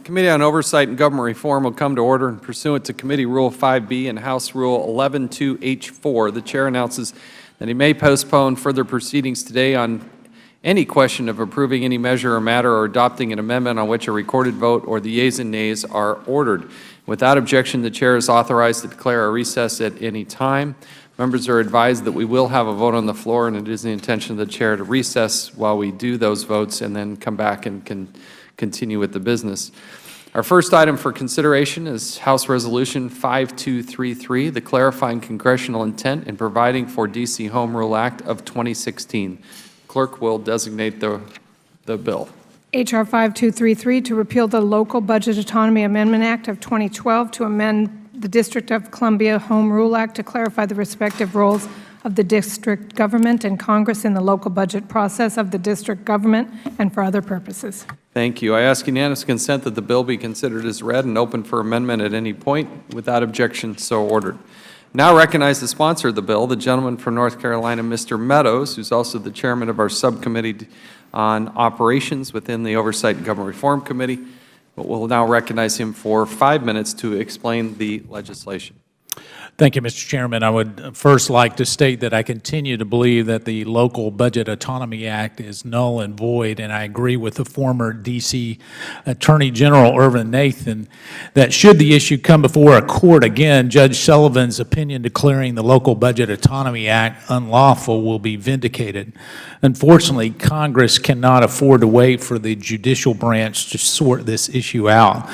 Committee on Oversight and Government Reform will come to order, and pursuant to Committee Rule 5B and House Rule 11-2H4, the Chair announces that he may postpone further proceedings today on any question of approving any measure or matter or adopting an amendment on which a recorded vote or the yeas and nays are ordered. Without objection, the Chair is authorized to declare a recess at any time. Members are advised that we will have a vote on the floor, and it is the intention of the Chair to recess while we do those votes and then come back and continue with the business. Our first item for consideration is House Resolution 5233, the clarifying congressional intent in providing for D.C. Home Rule Act of 2016. Clerk will designate the bill. H.R. 5233 to repeal the Local Budget Autonomy Amendment Act of 2012 to amend the District of Columbia Home Rule Act to clarify the respective roles of the district government and Congress in the local budget process of the district government and for other purposes. Thank you. I ask unanimous consent that the bill be considered as read and open for amendment at any point. Without objection, so ordered. Now recognize the sponsor of the bill, the gentleman from North Carolina, Mr. Meadows, who's also the chairman of our subcommittee on operations within the Oversight and Government Reform Committee. But we'll now recognize him for 5 minutes to explain the legislation. Thank you, Mr. Chairman. I would first like to state that I continue to believe that the Local Budget Autonomy Act is null and void, and I agree with the former D.C. Attorney General Irvin Nathan that should the issue come before a court again, Judge Sullivan's opinion declaring the Local Budget Autonomy Act unlawful will be vindicated. Unfortunately, Congress cannot afford to wait for the judicial branch to sort this issue out.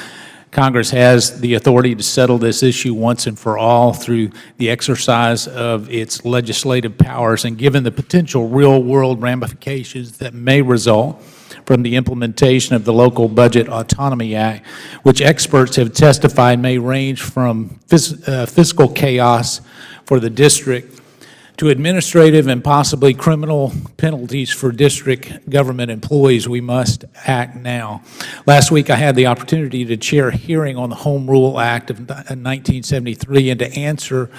Congress has the authority to settle this issue once and for all through the exercise of its legislative powers, and given the potential real-world ramifications that may result from the implementation of the Local Budget Autonomy Act, which experts have testified may range from fiscal chaos for the district to administrative and possibly criminal penalties for district government employees, we must act now. Last week I had the opportunity to chair a hearing on the Home Rule Act of 1973 and to answer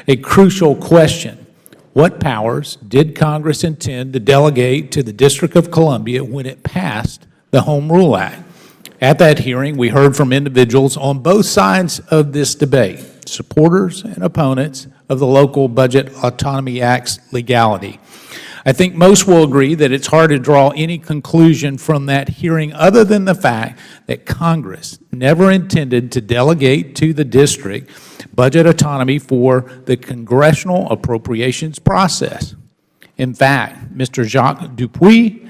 a crucial question. What powers did Congress intend to delegate to the District of Columbia when it passed the Home Rule Act? At that hearing, we heard from individuals on both sides of this debate, supporters and opponents of the Local Budget Autonomy Act's legality. I think most will agree that it's hard to draw any conclusion from that hearing other than the fact that Congress never intended to delegate to the district budget autonomy for the congressional appropriations process. In fact, Mr. Jacques Dupuis,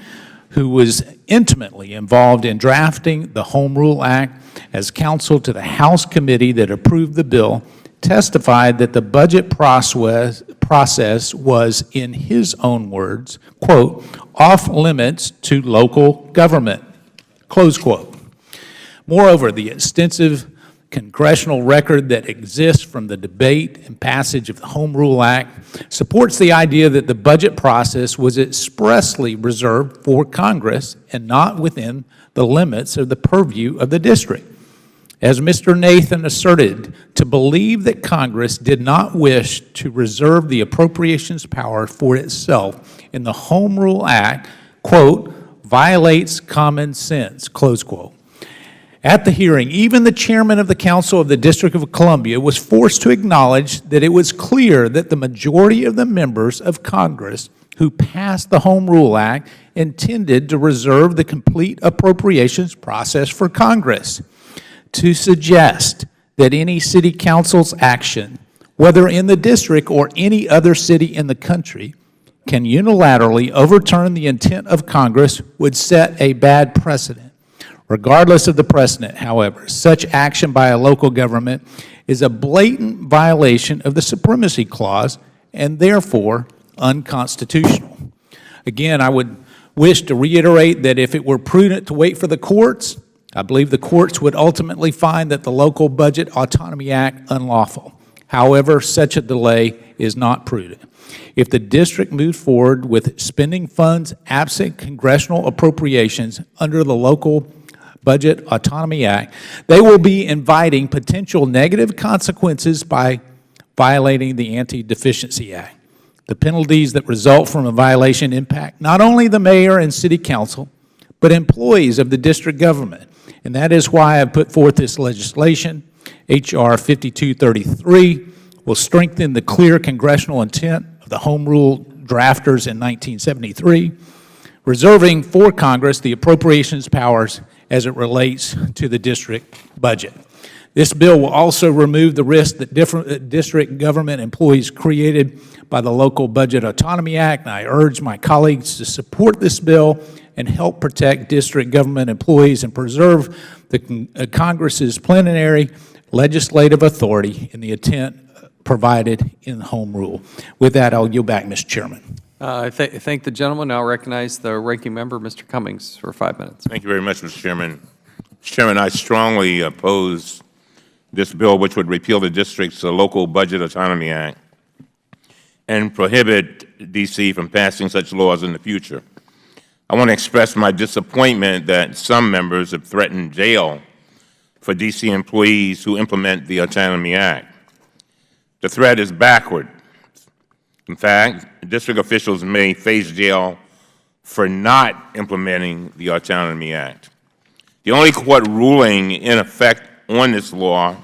who was intimately involved in drafting the Home Rule Act as counsel to the House committee that approved the bill, testified that the budget process was, in his own words, quote, off limits to local government, close quote. Moreover, the extensive congressional record that exists from the debate and passage of the Home Rule Act supports the idea that the budget process was expressly reserved for Congress and not within the limits of the purview of the district. As Mr. Nathan asserted, to believe that Congress did not wish to reserve the appropriations power for itself in the Home Rule Act, quote, violates common sense, close quote. At the hearing, even the chairman of the Council of the District of Columbia was forced to acknowledge that it was clear that the majority of the members of Congress who passed the Home Rule Act intended to reserve the complete appropriations process for Congress. To suggest that any city council's action, whether in the district or any other city in the country, can unilaterally overturn the intent of Congress would set a bad precedent. Regardless of the precedent, however, such action by a local government is a blatant violation of the Supremacy Clause and therefore unconstitutional. Again, I would wish to reiterate that if it were prudent to wait for the courts, I believe the courts would ultimately find that the Local Budget Autonomy Act unlawful. However, such a delay is not prudent. If the district moves forward with spending funds absent congressional appropriations under the Local Budget Autonomy Act, they will be inviting potential negative consequences by violating the Anti-Deficiency Act. The penalties that result from a violation impact not only the mayor and city council, but employees of the district government, And that is why I put forth this legislation. H.R. 5233 will strengthen the clear congressional intent of the Home Rule drafters in 1973, reserving for Congress the appropriations powers as it relates to the district budget. This bill will also remove the risk that different district government employees created by the Local Budget Autonomy Act, and I urge my colleagues to support this bill and help protect district government employees and preserve the Congress's plenary legislative authority in the intent provided in Home Rule. With that, I'll yield back, Mr. Chairman. I thank the gentleman. Now recognize the ranking member, Mr. Cummings, for 5 minutes. Thank you very much, Mr. Chairman. Mr. Chairman, I strongly oppose this bill, which would repeal the district's Local Budget Autonomy Act and prohibit D.C. from passing such laws in the future. I want to express my disappointment that some members have threatened jail for D.C. employees who implement the Autonomy Act. The threat is backward. In fact, district officials may face jail for not implementing the Autonomy Act. The only court ruling in effect on this law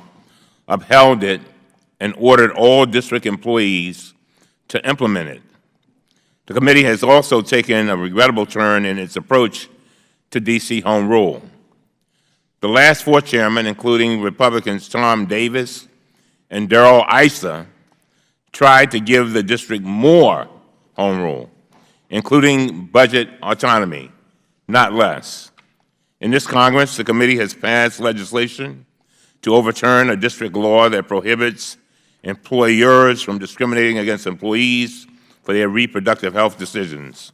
upheld it and ordered all district employees to implement it. The committee has also taken a regrettable turn in its approach to D.C. Home Rule. The last 4 chairmen, including Republicans Tom Davis and Darrell Issa, tried to give the district more Home Rule, including budget autonomy, not less. In this Congress, the committee has passed legislation to overturn a district law that prohibits employers from discriminating against employees for their reproductive health decisions.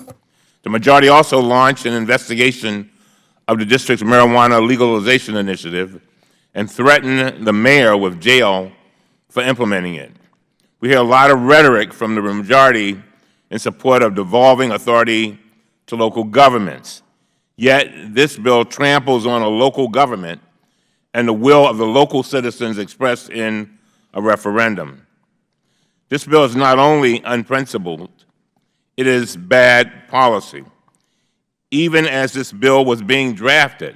The majority also launched an investigation of the district's marijuana legalization initiative and threatened the mayor with jail for implementing it. We hear a lot of rhetoric from the majority in support of devolving authority to local governments. Yet this bill tramples on a local government and the will of the local citizens expressed in a referendum. This bill is not only unprincipled, it is bad policy. Even as this bill was being drafted,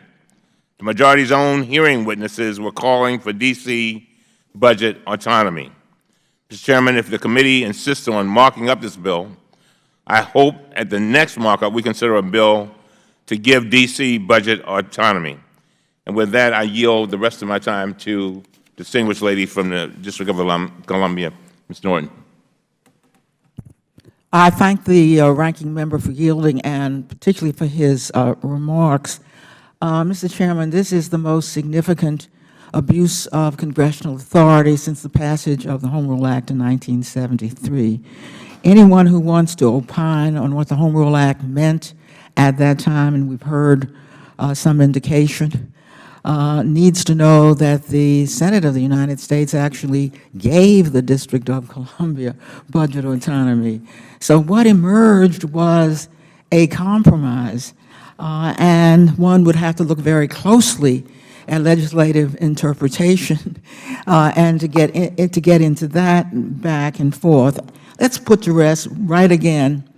the majority's own hearing witnesses were calling for D.C. budget autonomy. Mr. Chairman, if the committee insists on marking up this bill, I hope at the next markup we consider a bill to give D.C. budget autonomy. And with that, I yield the rest of my time to the distinguished lady from the District of Columbia, Ms. Norton. I thank the ranking member for yielding and particularly for his remarks. Mr. Chairman, this is the most significant abuse of congressional authority since the passage of the Home Rule Act in 1973. Anyone who wants to opine on what the Home Rule Act meant at that time, and we've heard some indication, needs to know that the Senate of the United States actually gave the District of Columbia budget autonomy. So what emerged was a compromise, and one would have to look very closely at legislative interpretation and to get into that back and forth. Let's put to rest right again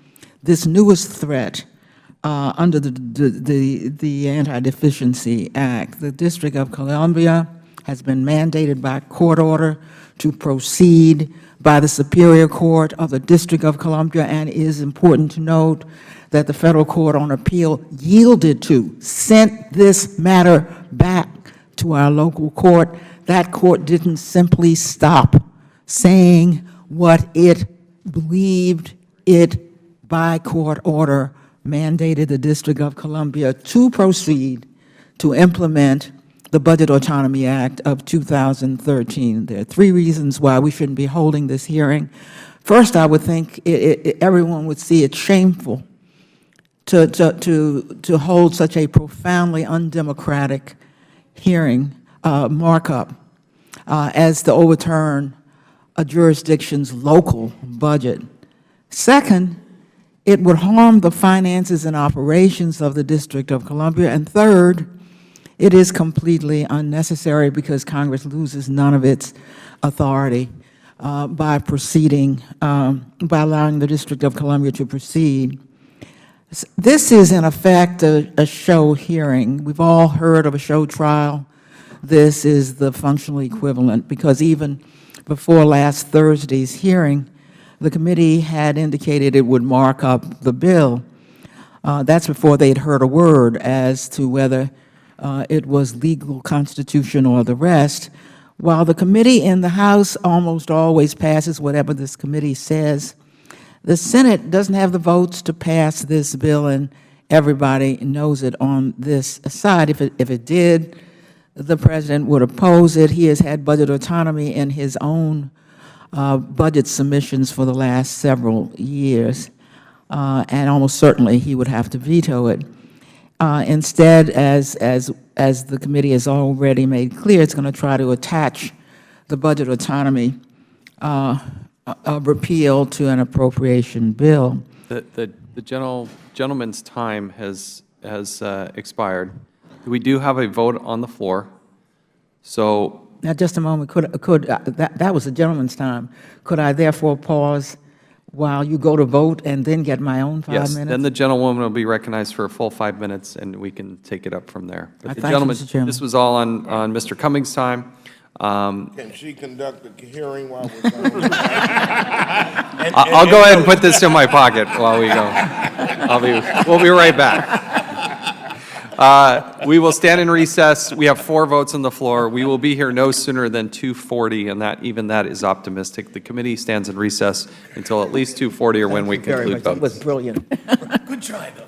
this newest threat under the Anti-Deficiency Act. The District of Columbia has been mandated by court order to proceed by the Superior Court of the District of Columbia, and it is important to note that the Federal Court on Appeal yielded to, sent this matter back to our local court. That court didn't simply stop saying what it believed it, by court order, mandated the District of Columbia to proceed to implement the Budget Autonomy Act of 2013. There are 3 reasons why we shouldn't be holding this hearing. First, I would think everyone would see it shameful to hold such a profoundly undemocratic hearing markup as to overturn a jurisdiction's local budget. Second, it would harm the finances and operations of the District of Columbia. And third, it is completely unnecessary because Congress loses none of its authority by proceeding, by allowing the District of Columbia to proceed. This is, in effect, a show hearing. We've all heard of a show trial. This is the functional equivalent, because even before last Thursday's hearing, the committee had indicated it would mark up the bill. That's before they'd heard a word as to whether it was legal, constitutional, or the rest. While the committee in the House almost always passes whatever this committee says, the Senate doesn't have the votes to pass this bill, and everybody knows it on this side. If it did, the President would oppose it. He has had budget autonomy in his own budget submissions for the last several years, and almost certainly he would have to veto it. Instead, as the committee has already made clear, it's going to try to attach the budget autonomy repeal to an appropriation bill. The gentleman's time has expired. We do have a vote on the floor, so. Now, just a moment, that was the gentleman's time. Could I therefore pause while you go to vote and then get my own 5 minutes? Yes, then the gentlewoman will be recognized for a full 5 minutes, and we can take it up from there. But the Thank you, gentleman, Mr. Chairman. this was all on Mr. Cummings' time. Can she conduct the hearing while we're going? I'll go ahead and put this in my pocket while we go. We'll be right back. We will stand in recess. We have 4 votes on the floor. We will be here no sooner than 2:40, and even that is optimistic. The committee stands in recess until at least 2:40 or when we conclude That was votes. brilliant. Good try, though.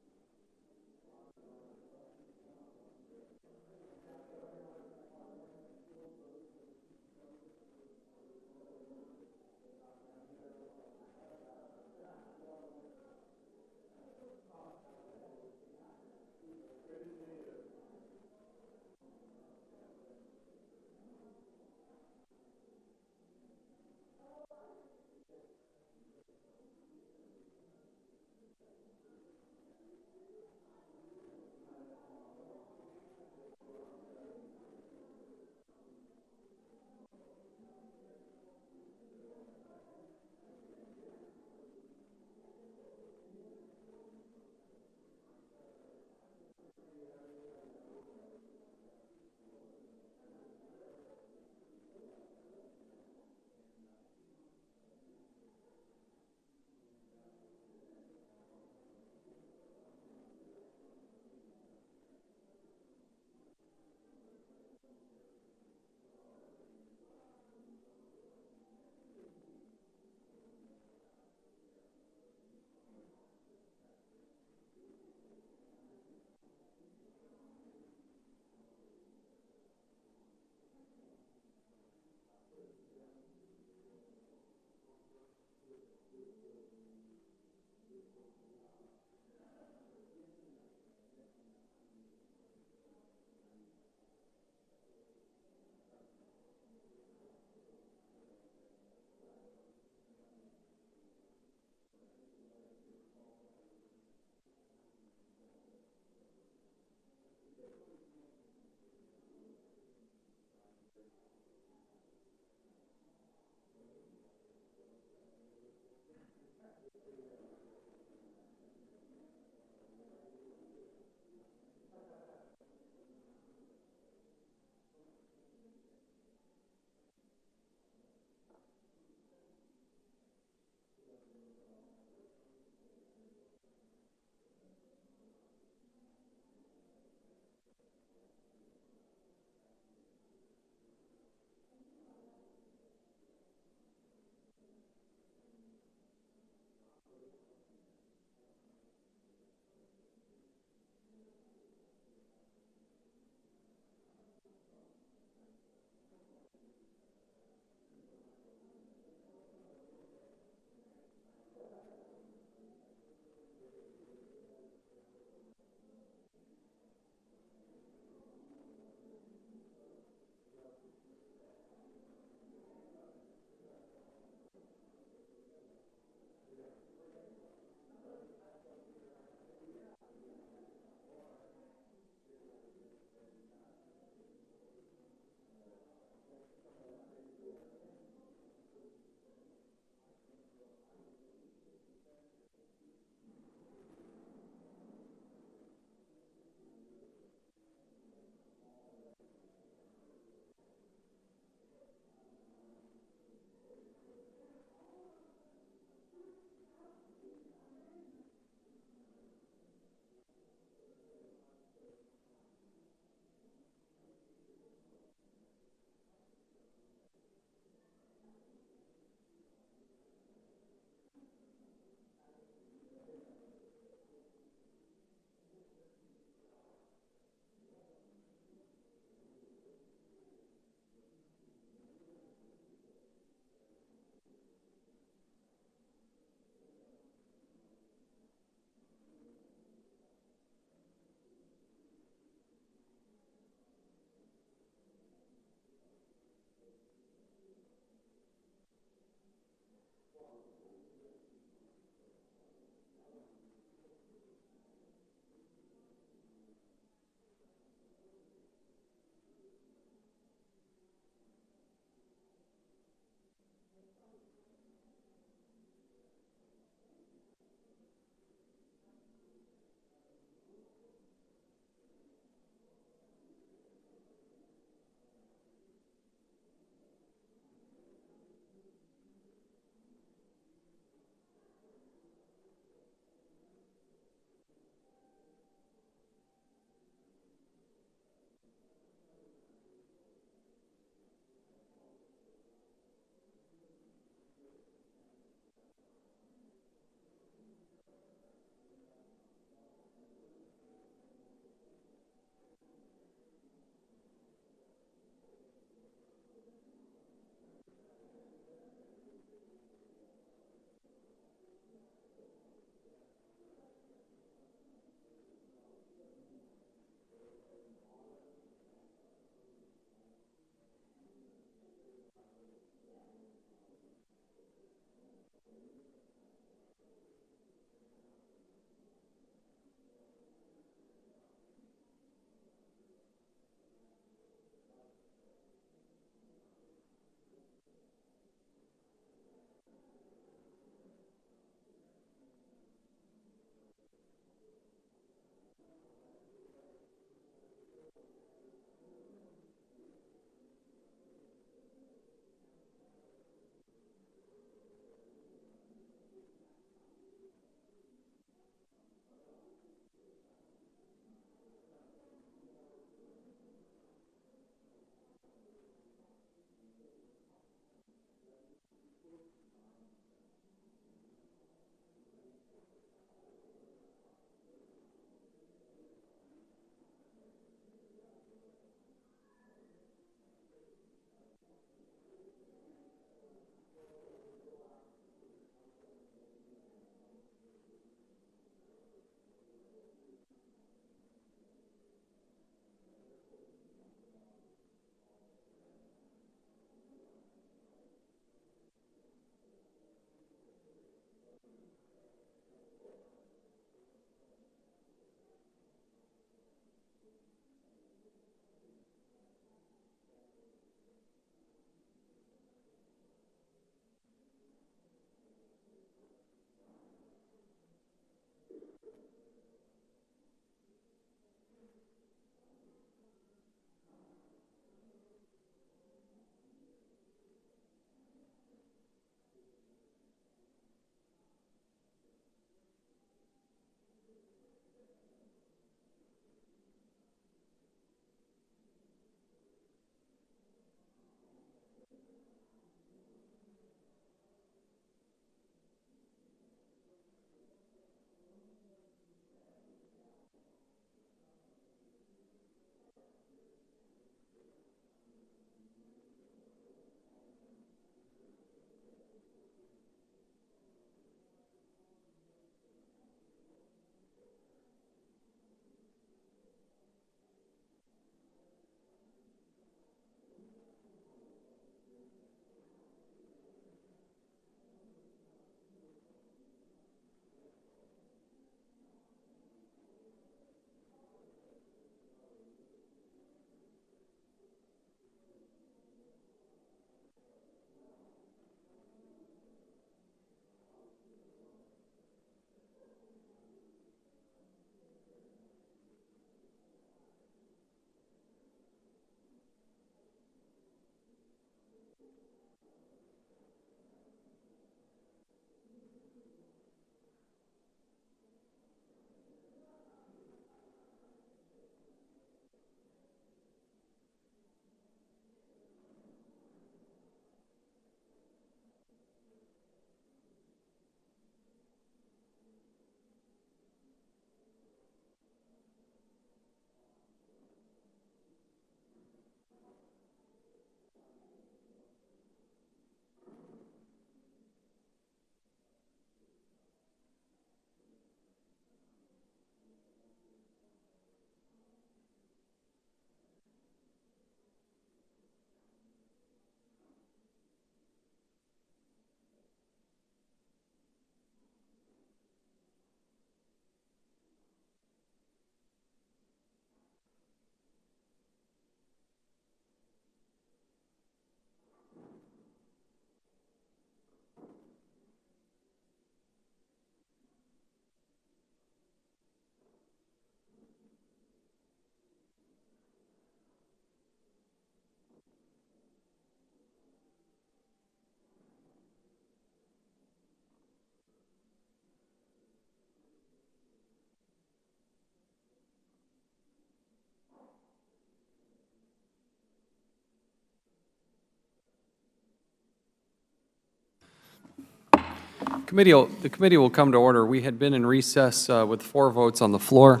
The committee will come to order. We had been in recess with 4 votes on the floor.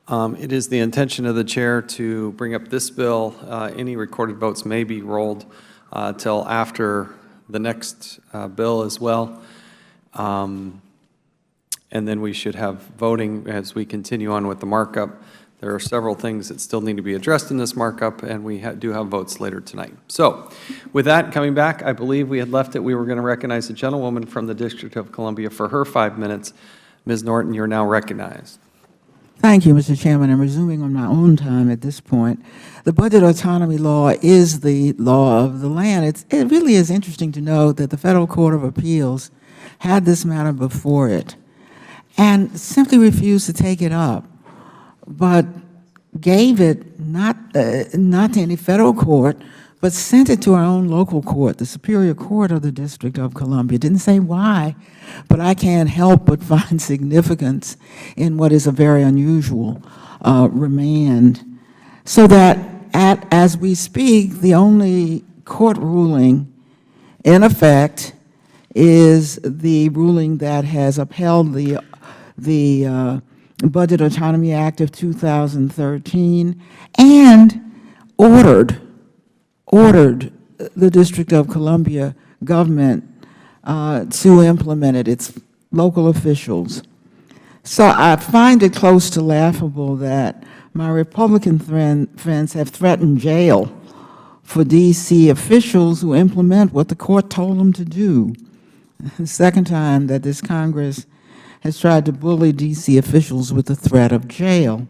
It is the intention of the chair to bring up this bill. Any recorded votes may be rolled till after the next bill as well. And then we should have voting as we continue on with the markup. There are several things that still need to be addressed in this markup, and we do have votes later tonight. So with that, coming back, I believe we had left it. We were going to recognize the gentlewoman from the District of Columbia for her 5 minutes. Ms. Norton, you're now recognized. Thank you, Mr. Chairman. I'm resuming on my own time at this point. The budget autonomy law is the law of the land. It really is interesting to note that the Federal Court of Appeals had this matter before it and simply refused to take it up, but gave it not to any federal court, but sent it to our own local court, the Superior Court of the District of Columbia. Didn't say why, but I can't help but find significance in what is a very unusual remand. So that as we speak, the only court ruling in effect is the ruling that has upheld the Budget Autonomy Act of 2013 and ordered the District of Columbia government to implement it, its local officials. So I find it close to laughable that my Republican friends have threatened jail for D.C. officials who implement what the court told them to do. The second time that this Congress has tried to bully D.C. officials with the threat of jail.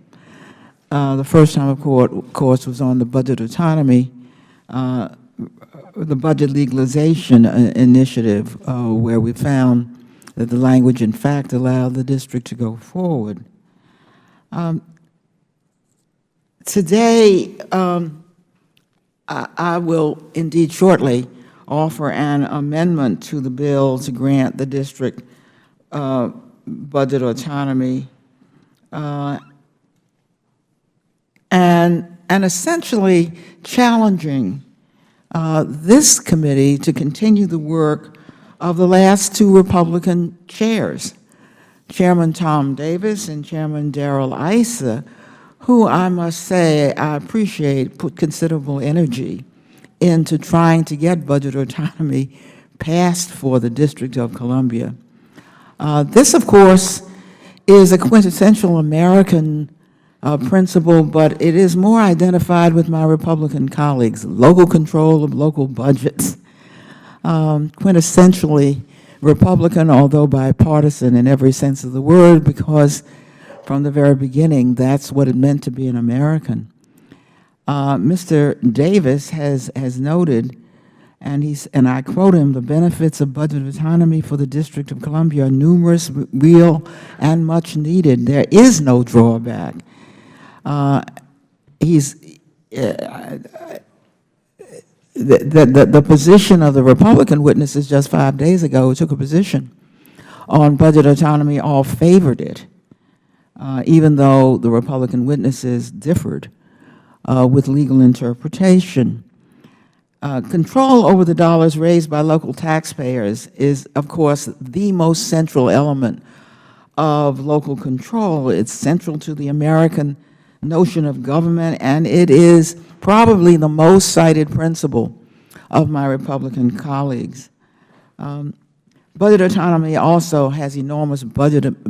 The first time, of course, was on the budget autonomy, the budget legalization initiative, where we found that the language, in fact, allowed the district to go forward. Today, I will indeed shortly offer an amendment to the bill to grant the district budget autonomy, and essentially challenging this committee to continue the work of the last 2 Republican chairs, Chairman Tom Davis and Chairman Darrell Issa, who I must say I appreciate put considerable energy into trying to get budget autonomy passed for the District of Columbia. This, of course, is a quintessential American principle, but it is more identified with my Republican colleagues, local control of local budgets. Quintessentially Republican, although bipartisan in every sense of the word, because from the very beginning, that's what it meant to be an American. Mr. Davis has noted, and I quote him, "The benefits of budget autonomy for the District of Columbia are numerous, real, and much needed. There is no drawback." The position of the Republican witnesses just 5 days ago who took a position on budget autonomy all favored it, even though the Republican witnesses differed with legal interpretation. Control over the dollars raised by local taxpayers is, of course, the most central element of local control. It's central to the American notion of government, and it is probably the most cited principle of my Republican colleagues. Budget autonomy also has enormous budget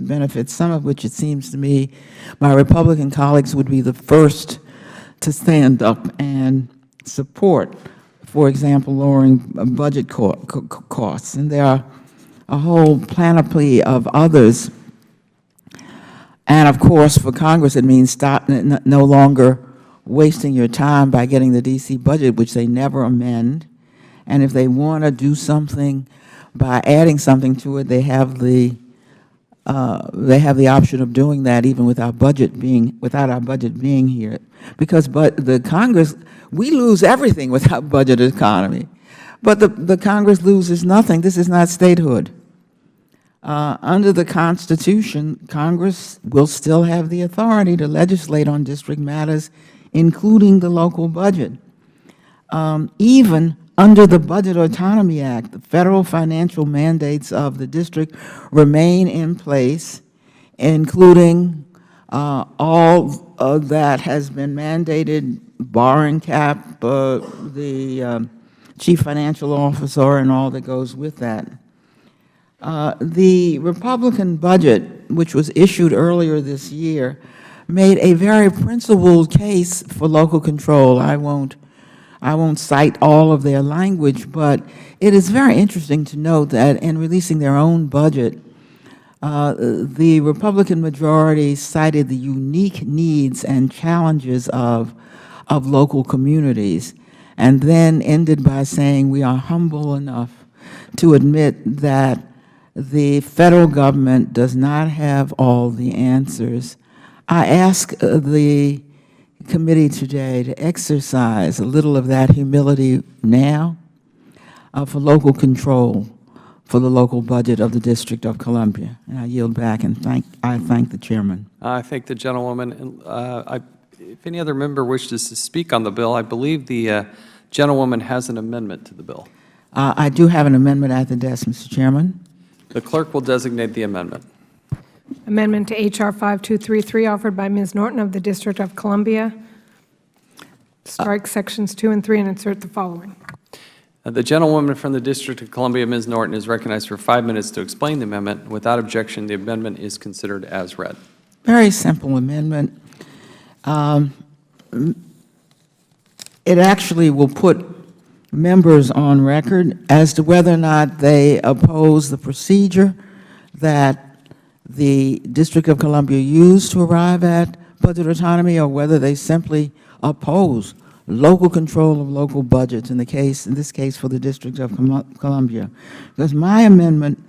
benefits, some of which it seems to me my Republican colleagues would be the first to stand up and support. For example, lowering budget costs, and there are a whole panoply of others. And of course, for Congress, it means no longer wasting your time by getting the D.C. budget, which they never amend. And if they want to do something by adding something to it, they have the option of doing that even without our budget being here. Because the Congress, we lose everything without budget economy. But the Congress loses nothing. This is not statehood. Under the Constitution, Congress will still have the authority to legislate on district matters, including the local budget, even Under the Budget Autonomy Act, the federal financial mandates of the district remain in place, including all that has been mandated, borrowing cap, the chief financial officer, and all that goes with that. The Republican budget, which was issued earlier this year, made a very principled case for local control. I won't cite all of their language, but it is very interesting to note that in releasing their own budget, the Republican majority cited the unique needs and challenges of local communities, and then ended by saying we are humble enough to admit that the federal government does not have all the answers. I ask the committee today to exercise a little of that humility now for local control for the local budget of the District of Columbia. And I yield back and I thank the chairman. I thank the gentlewoman. If any other member wishes to speak on the bill, I believe the gentlewoman has an amendment to the bill. I do have an amendment at the desk, Mr. Chairman. The clerk will designate the amendment. Amendment to H.R. 5233, offered by Ms. Norton of the District of Columbia. Strike sections 2 and 3 and insert the following. The gentlewoman from the District of Columbia, Ms. Norton, is recognized for 5 minutes to explain the amendment. Without objection, the amendment is considered as read. Very simple amendment. It actually will put members on record as to whether or not they oppose the procedure that the District of Columbia used to arrive at budget autonomy, or whether they simply oppose local control of local budgets, in this case for the District of Columbia. Because my amendment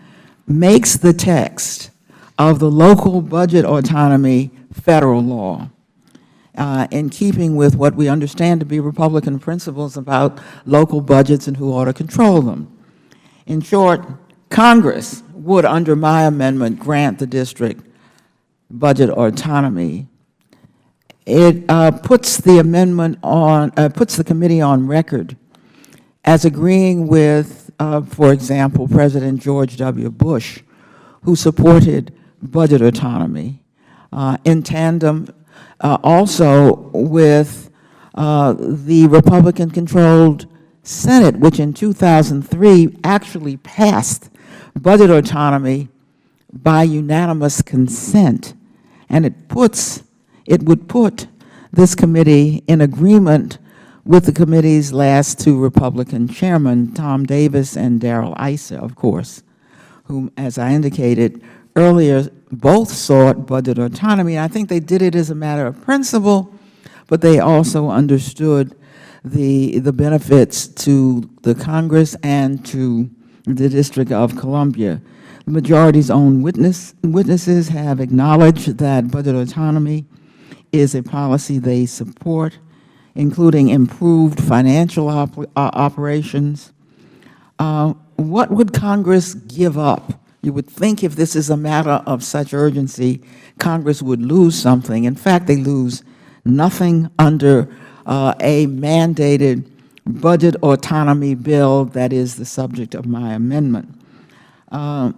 makes the text of the local budget autonomy federal law, in keeping with what we understand to be Republican principles about local budgets and who ought to control them. In short, Congress would, under my amendment, grant the district budget autonomy. It puts the amendment on, puts the committee on record as agreeing with, for example, President George W. Bush, who supported budget autonomy, in tandem also with the Republican-controlled Senate, which in 2003 actually passed budget autonomy by unanimous consent. And it would put this committee in agreement with the committee's last two Republican chairmen, Tom Davis and Darrell Issa, of course, whom, as I indicated earlier, both sought budget autonomy. I think they did it as a matter of principle, but they also understood the benefits to the Congress and to the District of Columbia. The majority's own witnesses have acknowledged that budget autonomy is a policy they support, including improved financial operations. What would Congress give up? You would think if this is a matter of such urgency, Congress would lose something. In fact, they lose nothing under a mandated budget autonomy bill that is the subject of my amendment. The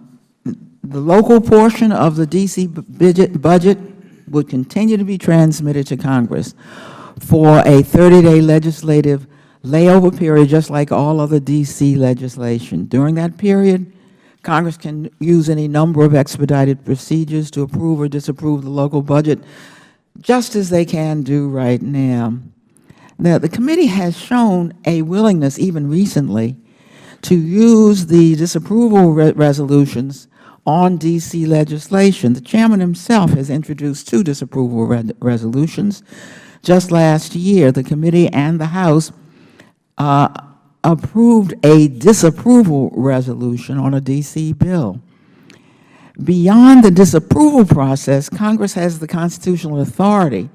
local portion of the D.C. budget would continue to be transmitted to Congress for a 30-day legislative layover period, just like all other D.C. legislation. During that period, Congress can use any number of expedited procedures to approve or disapprove the local budget, just as they can do right now. Now, the committee has shown a willingness, even recently, to use the disapproval resolutions on D.C. legislation. The chairman himself has introduced 2 disapproval resolutions. Just last year, the committee and the House approved a disapproval resolution on a D.C. bill. Beyond the disapproval process, Congress has the constitutional authority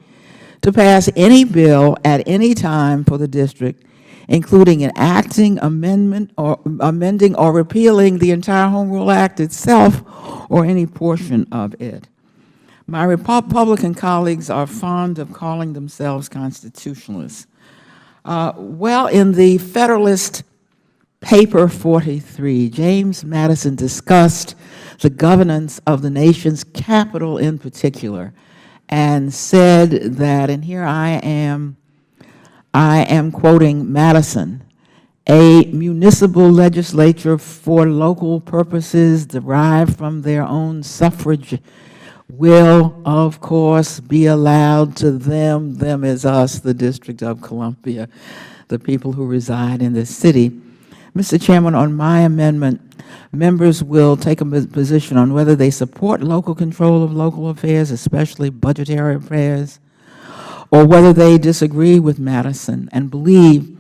to pass any bill at any time for the district, including enacting, amending, or repealing the entire Home Rule Act itself or any portion of it. My Republican colleagues are fond of calling themselves constitutionalists. Well, in the Federalist paper 43, James Madison discussed the governance of the nation's capital in particular and said that, and here I am quoting Madison, a municipal legislature for local purposes derived from their own suffrage will, of course, be allowed to them is us, the District of Columbia, the people who reside in this city. Mr. Chairman, on my amendment, members will take a position on whether they support local control of local affairs, especially budgetary affairs, or whether they disagree with Madison and believe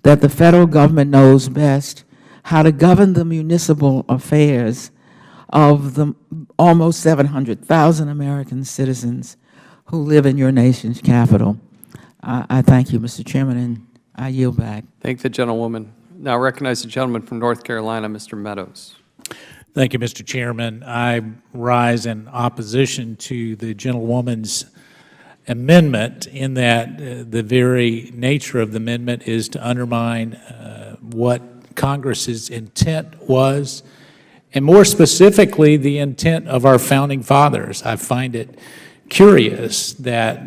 that the federal government knows best how to govern the municipal affairs of the almost 700,000 American citizens who live in your nation's capital. I thank you, Mr. Chairman, and I yield back. Thank the gentlewoman. Now recognize the gentleman from North Carolina, Mr. Meadows. Thank you, Mr. Chairman. I rise in opposition to the gentlewoman's amendment in that the very nature of the amendment is to undermine what Congress's intent was, and more specifically, the intent of our founding fathers. I find it curious that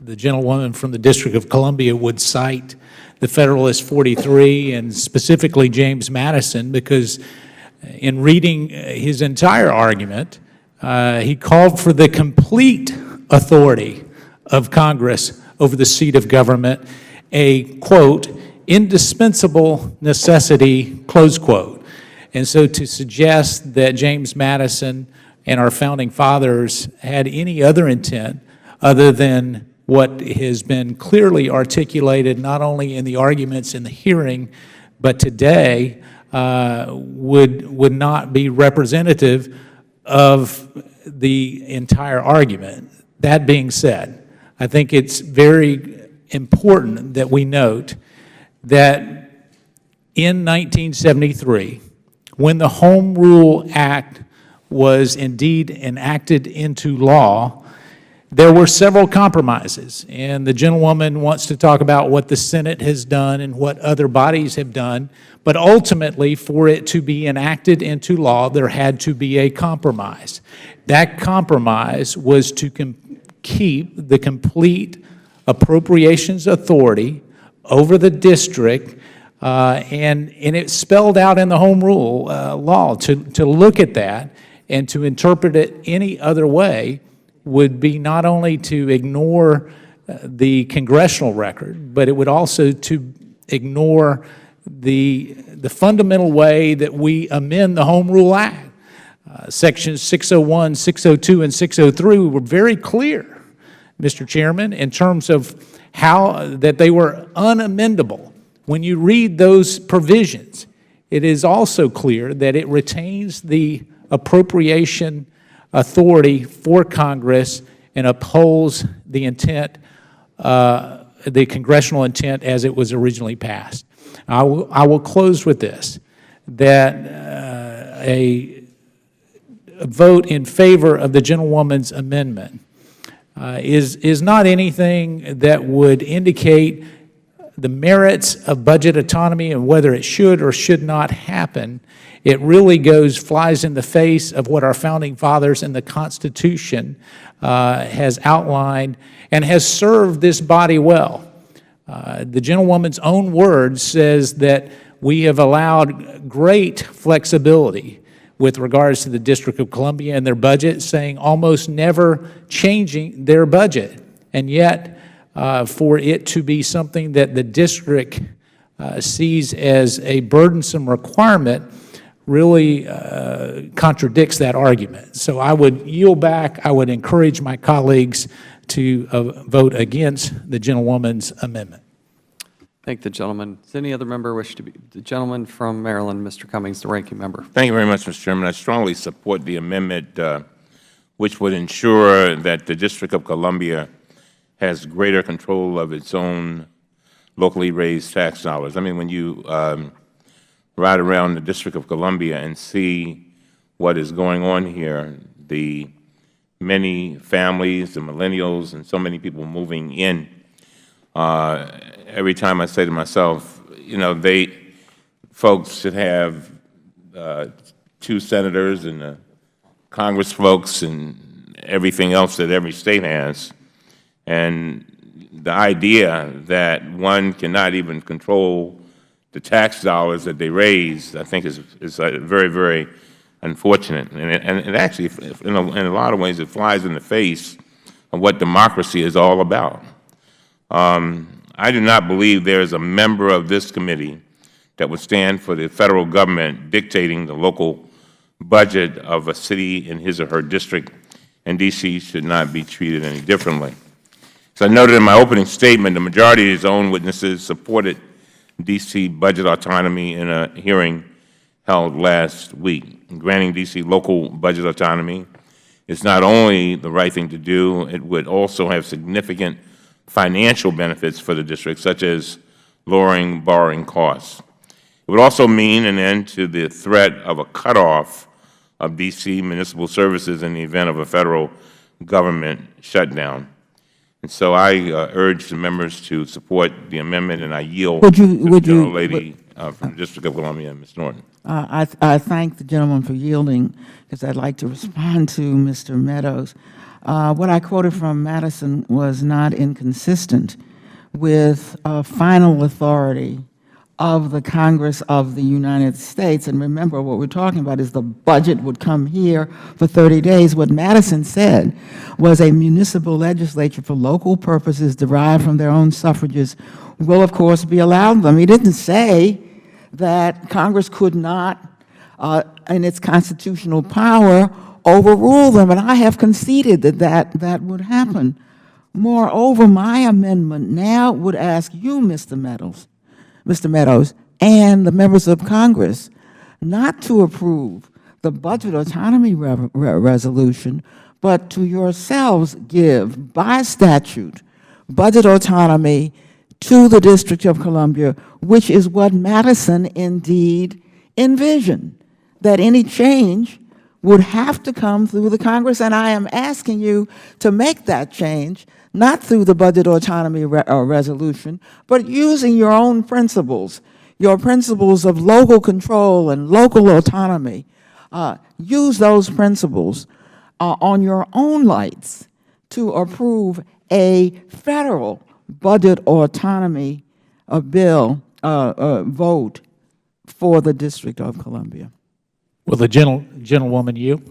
the gentlewoman from the District of Columbia would cite the Federalist 43 and specifically James Madison, because in reading his entire argument, he called for the complete authority of Congress over the seat of government, a, quote, indispensable necessity, close quote. And so to suggest that James Madison and our founding fathers had any other intent other than what has been clearly articulated not only in the arguments in the hearing, but today would not be representative of the entire argument. That being said, I think it's very important that we note that in 1973, when the Home Rule Act was indeed enacted into law, there were several compromises, and the gentlewoman wants to talk about what the Senate has done and what other bodies have done, but ultimately, for it to be enacted into law, there had to be a compromise. That compromise was to keep the complete appropriations authority over the district, and it's spelled out in the Home Rule law. To look at that and to interpret it any other way would be not only to ignore the congressional record, but it would also to ignore the fundamental way that we amend the Home Rule Act. Sections 601, 602, and 603 were very clear, Mr. Chairman, in terms of how that they were unamendable. When you read those provisions, it is also clear that it retains the appropriation authority for Congress and upholds the intent, the congressional intent as it was originally passed. I will close with this, that a vote in favor of the gentlewoman's amendment is not anything that would indicate the merits of budget autonomy and whether it should or should not happen. It really flies in the face of what our founding fathers and the Constitution has outlined and has served this body well. The gentlewoman's own words says that we have allowed great flexibility with regards to the District of Columbia and their budget, saying almost never changing their budget. And yet, for it to be something that the district sees as a burdensome requirement really contradicts that argument. So I would yield back. I would encourage my colleagues to vote against the gentlewoman's amendment. Thank the gentleman. Does any other member wish to be? The gentleman from Maryland, Mr. Cummings, the ranking member. Thank you very much, Mr. Chairman. I strongly support the amendment which would ensure that the District of Columbia has greater control of its own locally raised tax dollars. I mean, when you ride around the District of Columbia and see what is going on here, the many families, the millennials, and so many people moving in, every time I say to myself, you know, folks should have 2 senators and Congress folks and everything else that every state has. And the idea that one cannot even control the tax dollars that they raise, I think is very, very unfortunate. And actually, in a lot of ways, it flies in the face of what democracy is all about. I do not believe there is a member of this committee that would stand for the federal government dictating the local budget of a city in his or her district, and D.C. should not be treated any differently. As I noted in my opening statement, the majority of his own witnesses supported D.C. budget autonomy in a hearing held last week. Granting D.C. local budget autonomy is not only the right thing to do, it would also have significant financial benefits for the district, such as lowering borrowing costs. It would also mean an end to the threat of a cutoff of D.C. municipal services in the event of a federal government shutdown. And so I urge the members to support the amendment, and I yield to the gentle lady from the District of Columbia, Ms. Norton. I thank the gentleman for yielding, because I'd like to respond to Mr. Meadows. What I quoted from Madison was not inconsistent with final authority of the Congress of the United States. And remember, what we're talking about is the budget would come here for 30 days. What Madison said was a municipal legislature for local purposes derived from their own suffrages will, of course, be allowed them. He didn't say that Congress could not, in its constitutional power, overrule them, and I have conceded that that would happen. Moreover, my amendment now would ask you, Mr. Meadows, and the members of Congress not to approve the budget autonomy resolution, but to yourselves give, by statute, budget autonomy to the District of Columbia, which is what Madison indeed envisioned, that any change would have to come through the Congress, and I am asking you to make that change, not through the budget autonomy resolution, but using your own principles, your principles of local control and local autonomy. Use those principles on your own lights to approve a federal budget autonomy bill vote for the District of Columbia. Will the gentlewoman yield?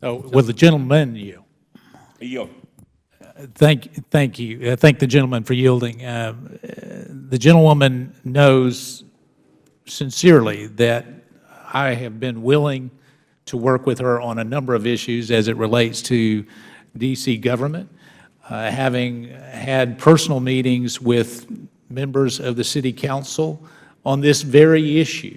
Oh, will the gentleman yield? Yield. Thank you. Thank the gentleman for yielding. The gentlewoman knows sincerely that I have been willing to work with her on a number of issues as it relates to D.C. government, having had personal meetings with members of the City Council on this very issue.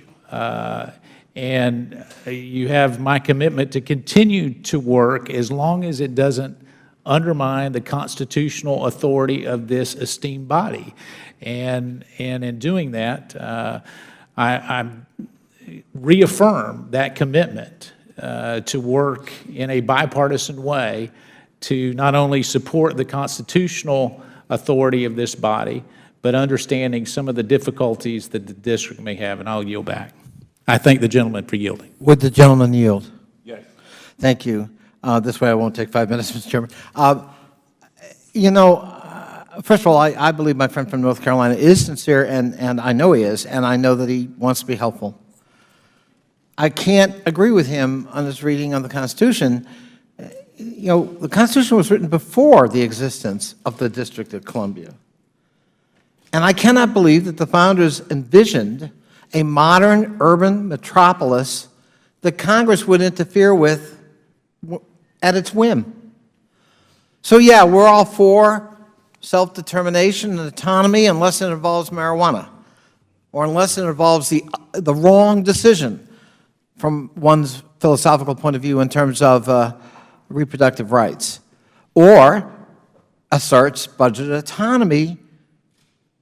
And you have my commitment to continue to work as long as it doesn't undermine the constitutional authority of this esteemed body. And in doing that, I reaffirm that commitment to work in a bipartisan way to not only support the constitutional authority of this body, but understanding some of the difficulties that the district may have, and I'll yield back. I thank the gentleman for yielding. Would the gentleman yield? Yes. Thank you. This way I won't take 5 minutes, Mr. Chairman. You know, first of all, I believe my friend from North Carolina is sincere, and I know he is, and I know that he wants to be helpful. I can't agree with him on his reading on the Constitution. You know, the Constitution was written before the existence of the District of Columbia. And I cannot believe that the founders envisioned a modern urban metropolis that Congress would interfere with at its whim. So yeah, we're all for self-determination and autonomy unless it involves marijuana, or unless it involves the wrong decision from one's philosophical point of view in terms of reproductive rights, or asserts budget autonomy,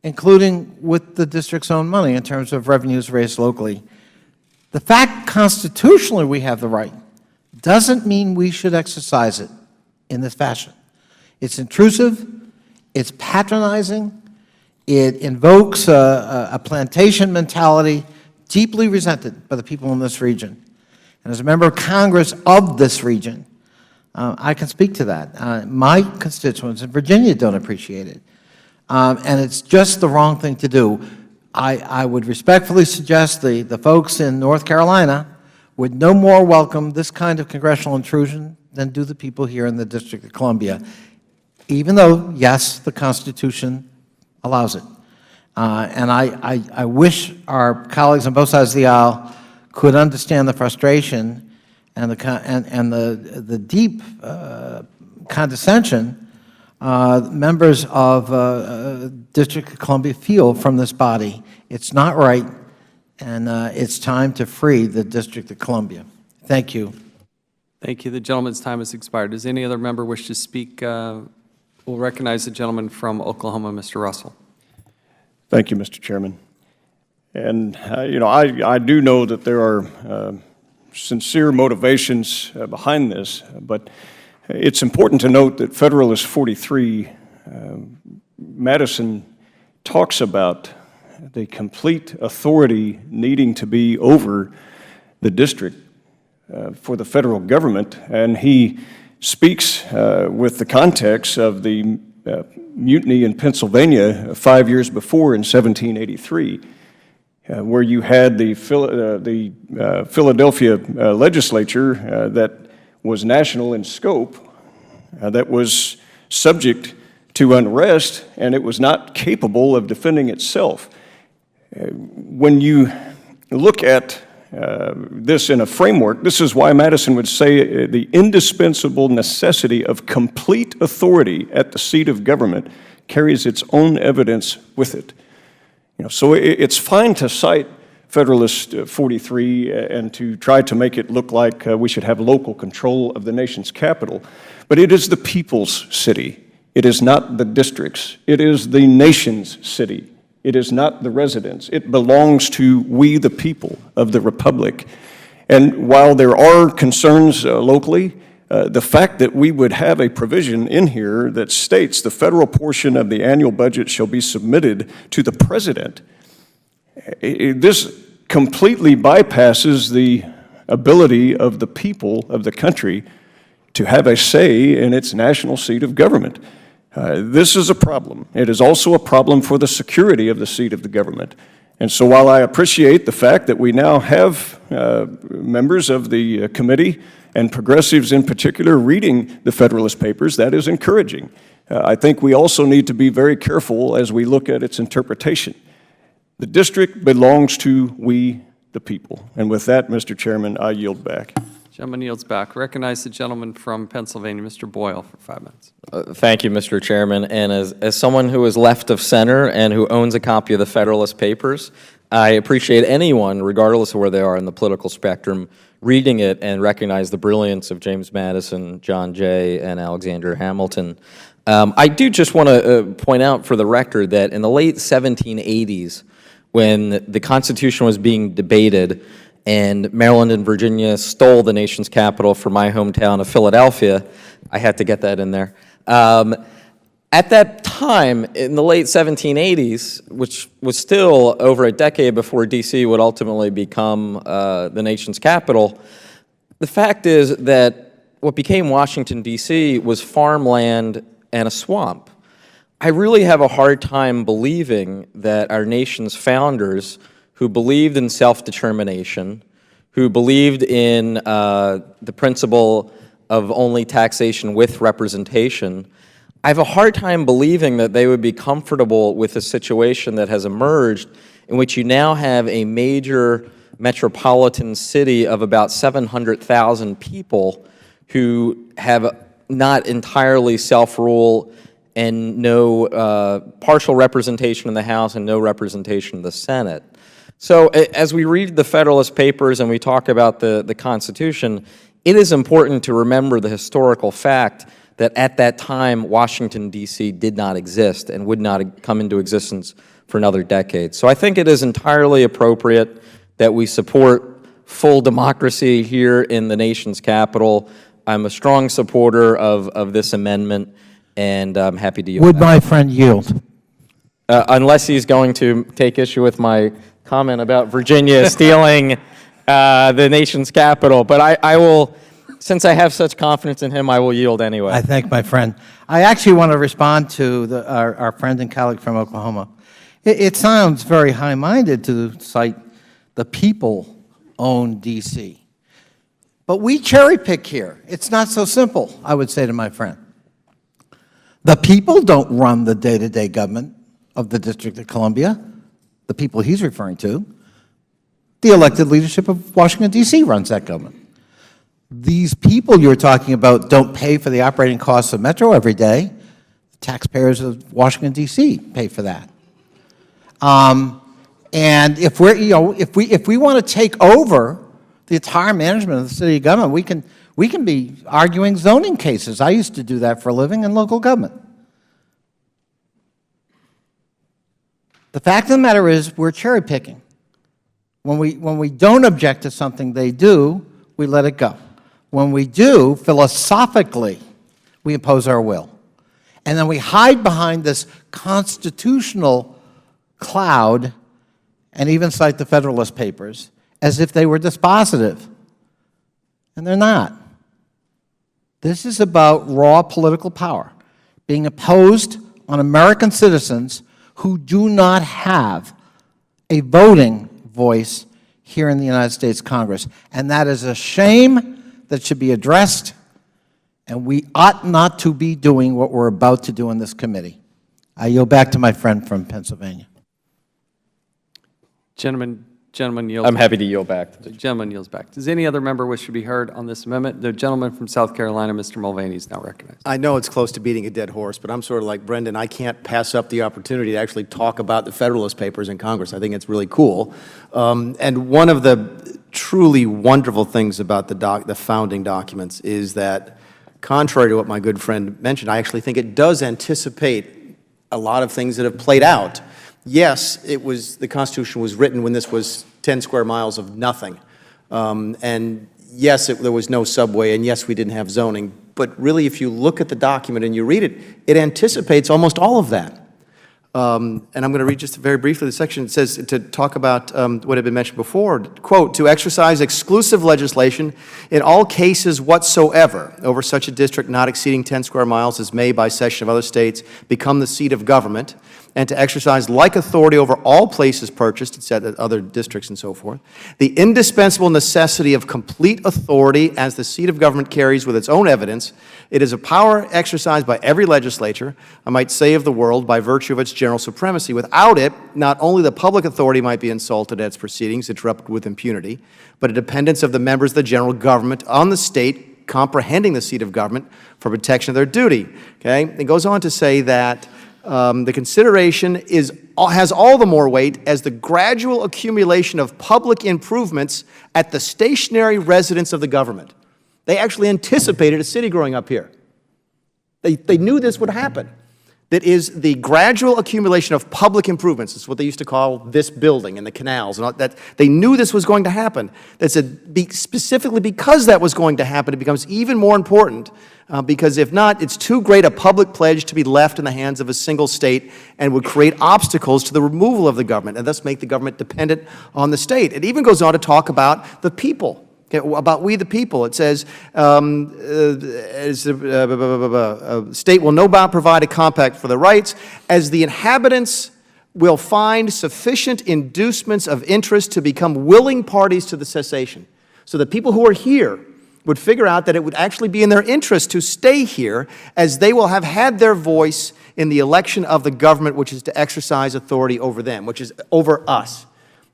including with the district's own money in terms of revenues raised locally. The fact constitutionally we have the right doesn't mean we should exercise it in this fashion. It's intrusive, it's patronizing, It invokes a plantation mentality deeply resented by the people in this region. And as a member of Congress of this region, I can speak to that. My constituents in Virginia don't appreciate it. And it's just the wrong thing to do. I would respectfully suggest the folks in North Carolina would no more welcome this kind of congressional intrusion than do the people here in the District of Columbia, even though, yes, the Constitution allows it. And I wish our colleagues on both sides of the aisle could understand the frustration and the deep condescension members of District of Columbia feel from this body. It's not right, and it's time to free the District of Columbia. Thank you. Thank you. The gentleman's time has expired. Does any other member wish to speak? We'll recognize the gentleman from Oklahoma, Mr. Russell. Thank you, Mr. Chairman. And, I do know that there are sincere motivations behind this, but it's important to note that Federalist 43, Madison talks about the complete authority needing to be over the district for the federal government, and he speaks with the context of the mutiny in Pennsylvania 5 years before in 1783, where you had the Philadelphia legislature that was national in scope, that was subject to unrest, and it was not capable of defending itself. When you look at this in a framework, this is why Madison would say the indispensable necessity of complete authority at the seat of government carries its own evidence with it. So it's fine to cite Federalist 43 and to try to make it look like we should have local control of the nation's capital, but it is the people's city. It is not the district's. It is the nation's city. It is not the residents. It belongs to we, the people of the republic. And while there are concerns locally, the fact that we would have a provision in here that states the federal portion of the annual budget shall be submitted to the president, this completely bypasses the ability of the people of the country to have a say in its national seat of government. This is a problem. It is also a problem for the security of the seat of the government. And so while I appreciate the fact that we now have members of the committee and progressives in particular reading the Federalist Papers, that is encouraging. I think we also need to be very careful as we look at its interpretation. The district belongs to we, the people. And with that, Mr. Chairman, I yield back. Gentleman yields back. Recognize the gentleman from Pennsylvania, Mr. Boyle, for 5 minutes. Thank you, Mr. Chairman. And as someone who is left of center and who owns a copy of the Federalist Papers, I appreciate anyone, regardless of where they are in the political spectrum, reading it and recognize the brilliance of James Madison, John Jay, and Alexander Hamilton. I do just want to point out for the record that in the late 1780s, when the Constitution was being debated, and Maryland and Virginia stole the nation's capital from my hometown of Philadelphia. I had to get that in there. At that time, in the late 1780s, which was still over a decade before D.C. would ultimately become the nation's capital, the fact is that what became Washington, D.C. was farmland and a swamp. I really have a hard time believing that our nation's founders, who believed in self-determination, who believed in the principle of only taxation with representation, I have a hard time believing that they would be comfortable with a situation that has emerged in which you now have a major metropolitan city of about 700,000 people who have not entirely self-rule and no partial representation in the House and no representation in the Senate. So as we read the Federalist Papers and we talk about the Constitution, it is important to remember the historical fact that at that time, Washington, D.C. did not exist and would not come into existence for another decade. So I think it is entirely appropriate that we support full democracy here in the nation's capital. I'm a strong supporter of this amendment, and I'm happy to yield. Would my friend yield? unless he's going to take issue with my comment about Virginia stealing the nation's capital. But I will, since I have such confidence in him, I will yield anyway. I thank my friend. I actually want to respond to our friend and colleague from Oklahoma. It sounds very high-minded to cite the people own D.C. But we cherry-pick here. It's not so simple, I would say to my friend. The people don't run the day-to-day government of the District of Columbia, the people he's referring to. The elected leadership of Washington, D.C. runs that government. These people you're talking about don't pay for the operating costs of Metro every day. The taxpayers of Washington, D.C. pay for that. And if we want to take over the entire management of the city government, we can be arguing zoning cases. I used to do that for a living in local government. The fact of the matter is we're cherry picking. When we don't object to something they do, we let it go. When we do, philosophically, we impose our will. And then we hide behind this constitutional cloud and even cite the Federalist Papers as if they were dispositive. And they're not. This is about raw political power being imposed on American citizens who do not have a voting voice here in the United States Congress. And that is a shame that should be addressed, and we ought not to be doing what we're about to do in this committee. I yield back to my friend from Pennsylvania. Gentleman yields. I'm happy to yield back. The gentleman yields back. Does any other member wish to be heard on this amendment? The gentleman from South Carolina, Mr. Mulvaney, is now recognized. I know it's close to beating a dead horse, but I'm sort of like Brendan. I can't pass up the opportunity to actually talk about the Federalist Papers in Congress. I think it's really cool. And one of the truly wonderful things about the founding documents is that, contrary to what my good friend mentioned, I actually think it does anticipate a lot of things that have played out. Yes, the Constitution was written when this was 10 square miles of nothing. And yes, there was no subway, and yes, we didn't have zoning. But really, if you look at the document and you read it, it anticipates almost all of that. And I'm going to read just very briefly the section. It says, to talk about what had been mentioned before, quote, to exercise exclusive legislation in all cases whatsoever over such a district not exceeding 10 square miles as may by session of other states become the seat of government, and to exercise like authority over all places purchased, etc., other districts and so forth. The indispensable necessity of complete authority as the seat of government carries with its own evidence. It is a power exercised by every legislature, I might say of the world, by virtue of its general supremacy. Without it, not only the public authority might be insulted at its proceedings, interrupted with impunity, but a dependence of the members of the general government on the state comprehending the seat of government for protection of their duty. Okay? It goes on to say that the consideration has all the more weight as the gradual accumulation of public improvements at the stationary residence of the government. They actually anticipated a city growing up here. They knew this would happen. That is the gradual accumulation of public improvements. It's what they used to call this building and the canals. And all that. They knew this was going to happen. They said specifically because that was going to happen, it becomes even more important because if not, it's too great a public pledge to be left in the hands of a single state and would create obstacles to the removal of the government and thus make the government dependent on the state. It even goes on to talk about the people. Okay, about we the people. It says, state will no doubt provide a compact for the rights as the inhabitants will find sufficient inducements of interest to become willing parties to the cessation. So the people who are here would figure out that it would actually be in their interest to stay here as they will have had their voice in the election of the government, which is to exercise authority over them, which is over us.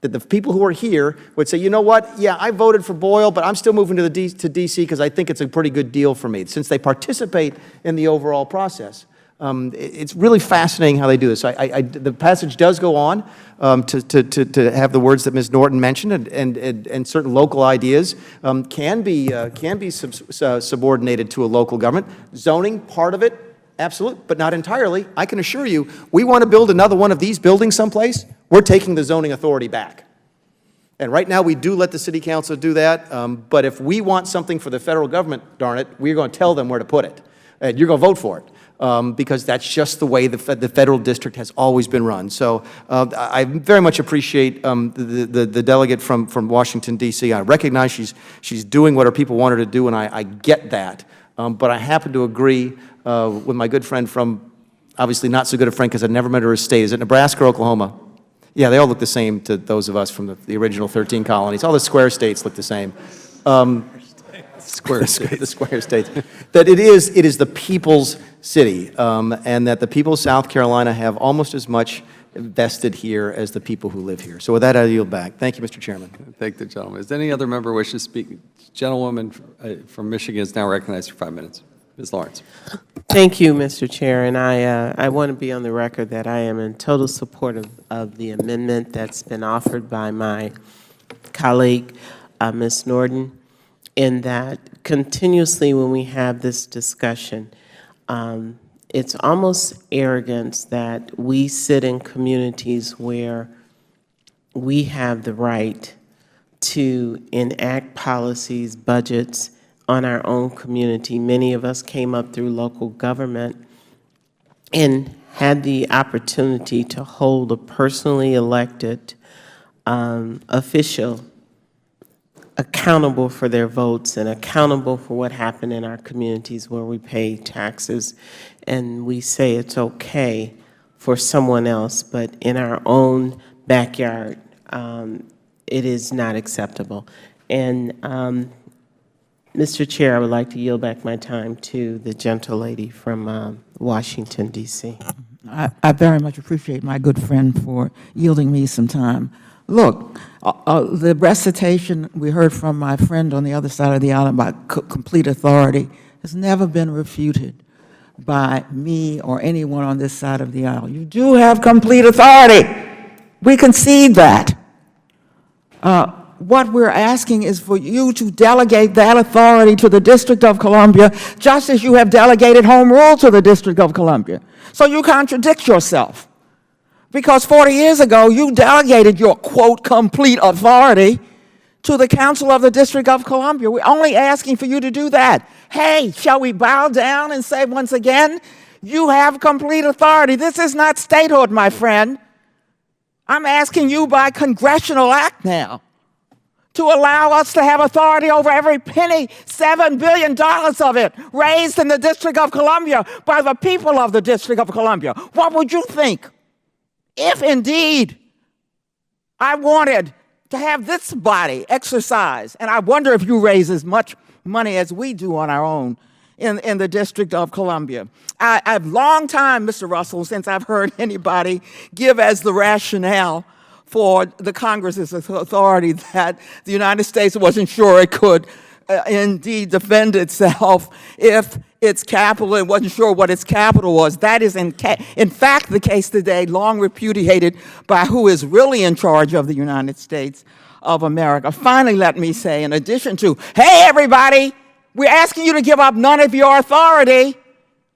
That the people who are here would say, you know what, yeah, I voted for Boyle, but I'm still moving to D.C. because I think it's a pretty good deal for me, since they participate in the overall process. It's really fascinating how they do this. The passage does go on to have the words that Ms. Norton mentioned, and certain local ideas can be subordinated to a local government. Zoning, part of it, absolute, but not entirely. I can assure you, we want to build another one of these buildings someplace, we're taking the zoning authority back. And right now, we do let the city council do that, but if we want something for the federal government, darn it, we're going to tell them where to put it. And you're going to vote for it. because that's just the way the federal district has always been run. So I very much appreciate the delegate from Washington, D.C. I recognize she's doing what her people want her to do, and I get that. But I happen to agree with my good friend from, obviously not so good a friend because I've never met her state. Is it Nebraska or Oklahoma? Yeah, they all look the same to those of us from the original 13 colonies. All the square states look the same. Square states. The square states. That it is the people's city, and that the people of South Carolina have almost as much vested here as the people who live here. So with that, I yield back. Thank you, Mr. Chairman. Thank the gentleman. Is any other member wish to speak? Gentlewoman from Michigan is now recognized for 5 minutes. Ms. Lawrence. Thank you, Mr. Chair, and I want to be on the record that I am in total support of the amendment that's been offered by my colleague, Ms. Norton, in that continuously when we have this discussion, it's almost arrogance that we sit in communities where we have the right to enact policies, budgets on our own community. Many of us came up through local government and had the opportunity to hold a personally elected official accountable for their votes and accountable for what happened in our communities where we pay taxes and we say it's okay for someone else, but in our own backyard, it is not acceptable. And Mr. Chair, I would like to yield back my time to the gentlelady from Washington, D.C. I very much appreciate my good friend for yielding me some time. Look, the recitation we heard from my friend on the other side of the aisle about complete authority has never been refuted by me or anyone on this side of the aisle. You do have complete authority. We concede that. What we're asking is for you to delegate that authority to the District of Columbia, just as you have delegated home rule to the District of Columbia. So you contradict yourself. Because 40 years ago, you delegated your, quote, complete authority to the Council of the District of Columbia. We're only asking for you to do that. Hey, shall we bow down and say once again, you have complete authority. This is not statehood, my friend. I'm asking you by congressional act now to allow us to have authority over every penny, $7 billion of it, raised in the District of Columbia by the people of the District of Columbia. What would you think if indeed I wanted to have this body exercise, and I wonder if you raise as much money as we do on our own in the District of Columbia. I've long time, Mr. Russell, since I've heard anybody give as the rationale for the Congress's authority that the United States wasn't sure it could indeed defend itself if its capital, it wasn't sure what its capital was. That is in fact the case today, long repudiated by who is really in charge of the United States of America. Finally, let me say, in addition to, hey, everybody, we're asking you to give up none of your authority.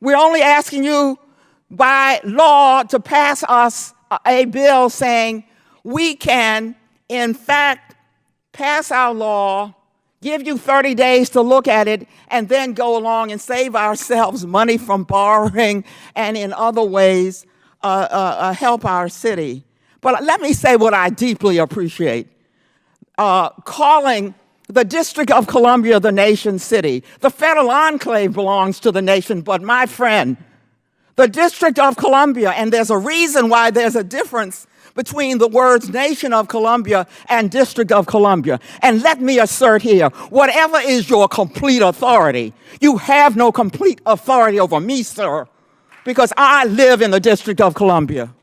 We're only asking you by law to pass us a bill saying we can, in fact, pass our law, give you 30 days to look at it, and then go along and save ourselves money from borrowing and in other ways help our city. But let me say what I deeply appreciate. Calling the District of Columbia the nation's city. The federal enclave belongs to the nation, but my friend, the District of Columbia, and there's a reason why there's a difference between the words Nation of Columbia and District of Columbia. And let me assert here, whatever is your complete authority, you have no complete authority over me, sir, because I live in the District of Columbia.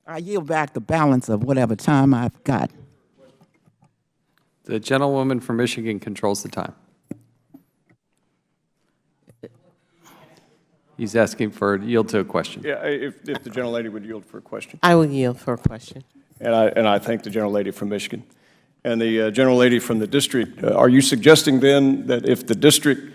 I yield back the balance of whatever time I've got. The gentlewoman from Michigan controls the time. He's asking for yield to a question. Yeah, if the gentlelady would yield for a question. I will yield for a question. And I thank the gentlelady from Michigan. And the gentlelady from the district, are you suggesting then that if the district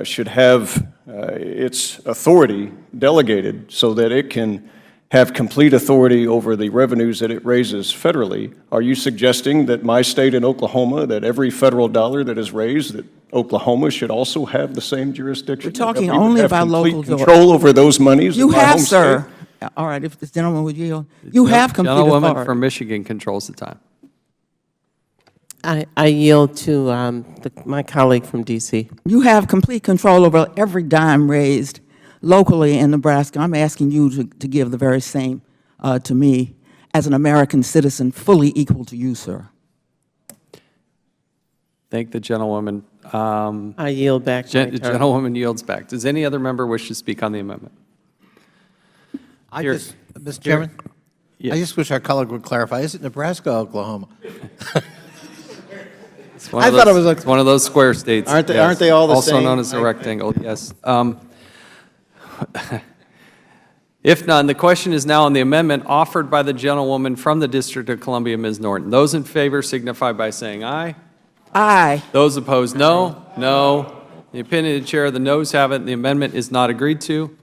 should have its authority delegated so that it can have complete authority over the revenues that it raises federally, are you suggesting that my state in Oklahoma, that every federal dollar that is raised, that Oklahoma should also have the same jurisdiction? We're talking That we would only have about complete local control over those monies You in my have, home sir. state? All right, if this gentleman would yield. You have complete Gentlewoman authority. from Michigan controls the time. I yield to my colleague from D.C. You have complete control over every dime raised locally in Nebraska. I'm asking you to give the very same to me as an American citizen, fully equal to you, sir. Thank the gentlewoman. I yield back my turn. Gentlewoman yields back. Does any other member wish to speak on the amendment? Mr. Chairman? Yes. I just wish our colleague would clarify, is it Nebraska or Oklahoma? It's one of those square states. Aren't they- yes. aren't they all the Also same? known as a rectangle, yes. If none, the question is now on the amendment offered by the gentlewoman from the District of Columbia, Ms. Norton. Those in favor signify by saying aye. Aye. Those opposed, no. No. The opinion of the chair, the noes have it, the amendment is not agreed to.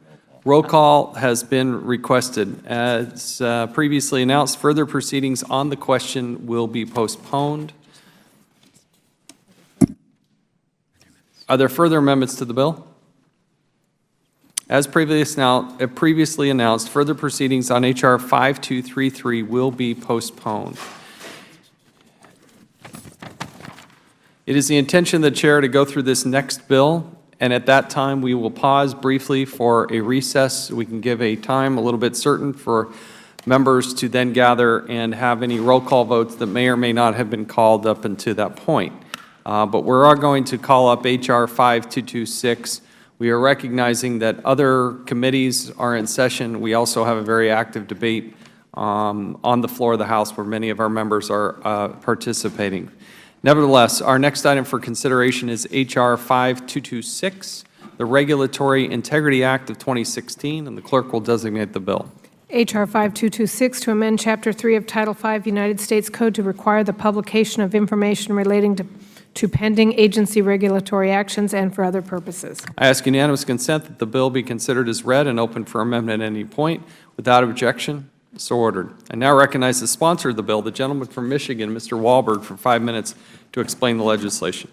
Roll call has been requested. As previously announced, further proceedings on the question will be postponed. Are there further amendments to the bill? As previously announced, further proceedings on H.R. 5233 will be postponed. It is the intention of the chair to go through this next bill, and at that time, we will pause briefly for a recess. We can give a time a little bit certain for members to then gather and have any roll call votes that may or may not have been called up until that point. But we are going to call up H.R. 5226. We are recognizing that other committees are in session. We also have a very active debate on the floor of the House where many of our members are participating. Nevertheless, our next item for consideration is H.R. 5226, the Regulatory Integrity Act of 2016, and the clerk will designate the bill. H.R. 5226 to amend Chapter 3 of Title V United States Code to require the publication of information relating to pending agency regulatory actions and for other purposes. I ask unanimous consent that the bill be considered as read and open for amendment at any point. Without objection, so ordered. I now recognize the sponsor of the bill, the gentleman from Michigan, Mr. Walberg, for 5 minutes to explain the legislation.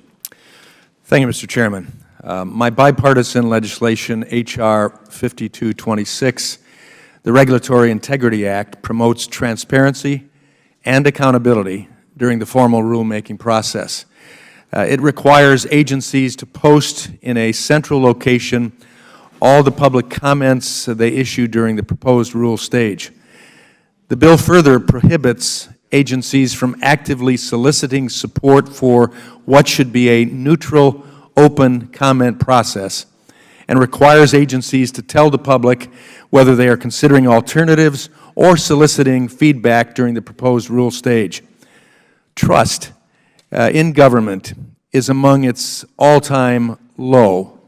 Thank you, Mr. Chairman. My bipartisan legislation, H.R. 5226, the Regulatory Integrity Act, promotes transparency and accountability during the formal rulemaking process. It requires agencies to post in a central location all the public comments they issue during the proposed rule stage. The bill further prohibits agencies from actively soliciting support for what should be a neutral, open comment process, and requires agencies to tell the public whether they are considering alternatives or soliciting feedback during the proposed rule stage. Trust in government is among its all-time low,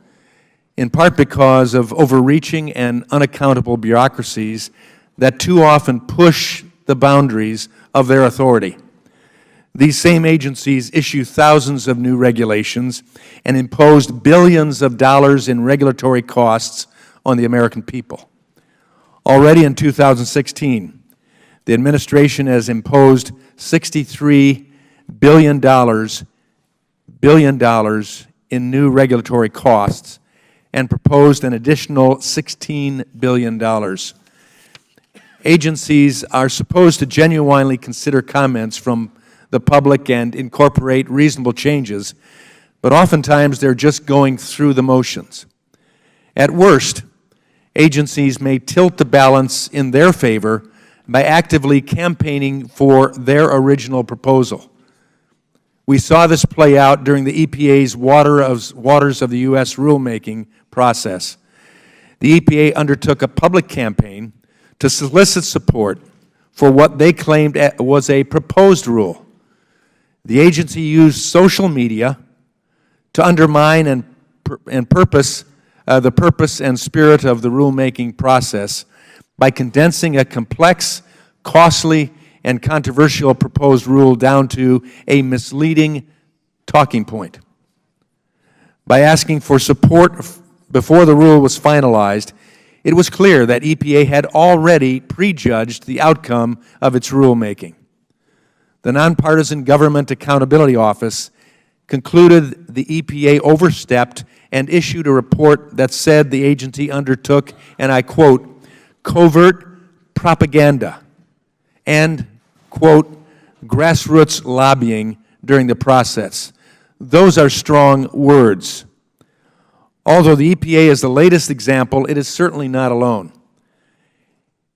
in part because of overreaching and unaccountable bureaucracies that too often push the boundaries of their authority. These same agencies issue thousands of new regulations and imposed billions of dollars in regulatory costs on the American people. Already in 2016, the administration has imposed $63 billion in new regulatory costs and proposed an additional $16 billion. Agencies are supposed to genuinely consider comments from the public and incorporate reasonable changes, but oftentimes they're just going through the motions. At worst, agencies may tilt the balance in their favor by actively campaigning for their original proposal. We saw this play out during the EPA's Waters of the U.S. rulemaking process. The EPA undertook a public campaign to solicit support for what they claimed was a proposed rule. The agency used social media to undermine the purpose and spirit of the rulemaking process by condensing a complex, costly, and controversial proposed rule down to a misleading talking point. By asking for support before the rule was finalized, it was clear that EPA had already prejudged the outcome of its rulemaking. The Nonpartisan Government Accountability Office concluded the EPA overstepped and issued a report that said the agency undertook, and I quote, covert propaganda and, quote, grassroots lobbying during the process. Those are strong words. Although the EPA is the latest example, it is certainly not alone.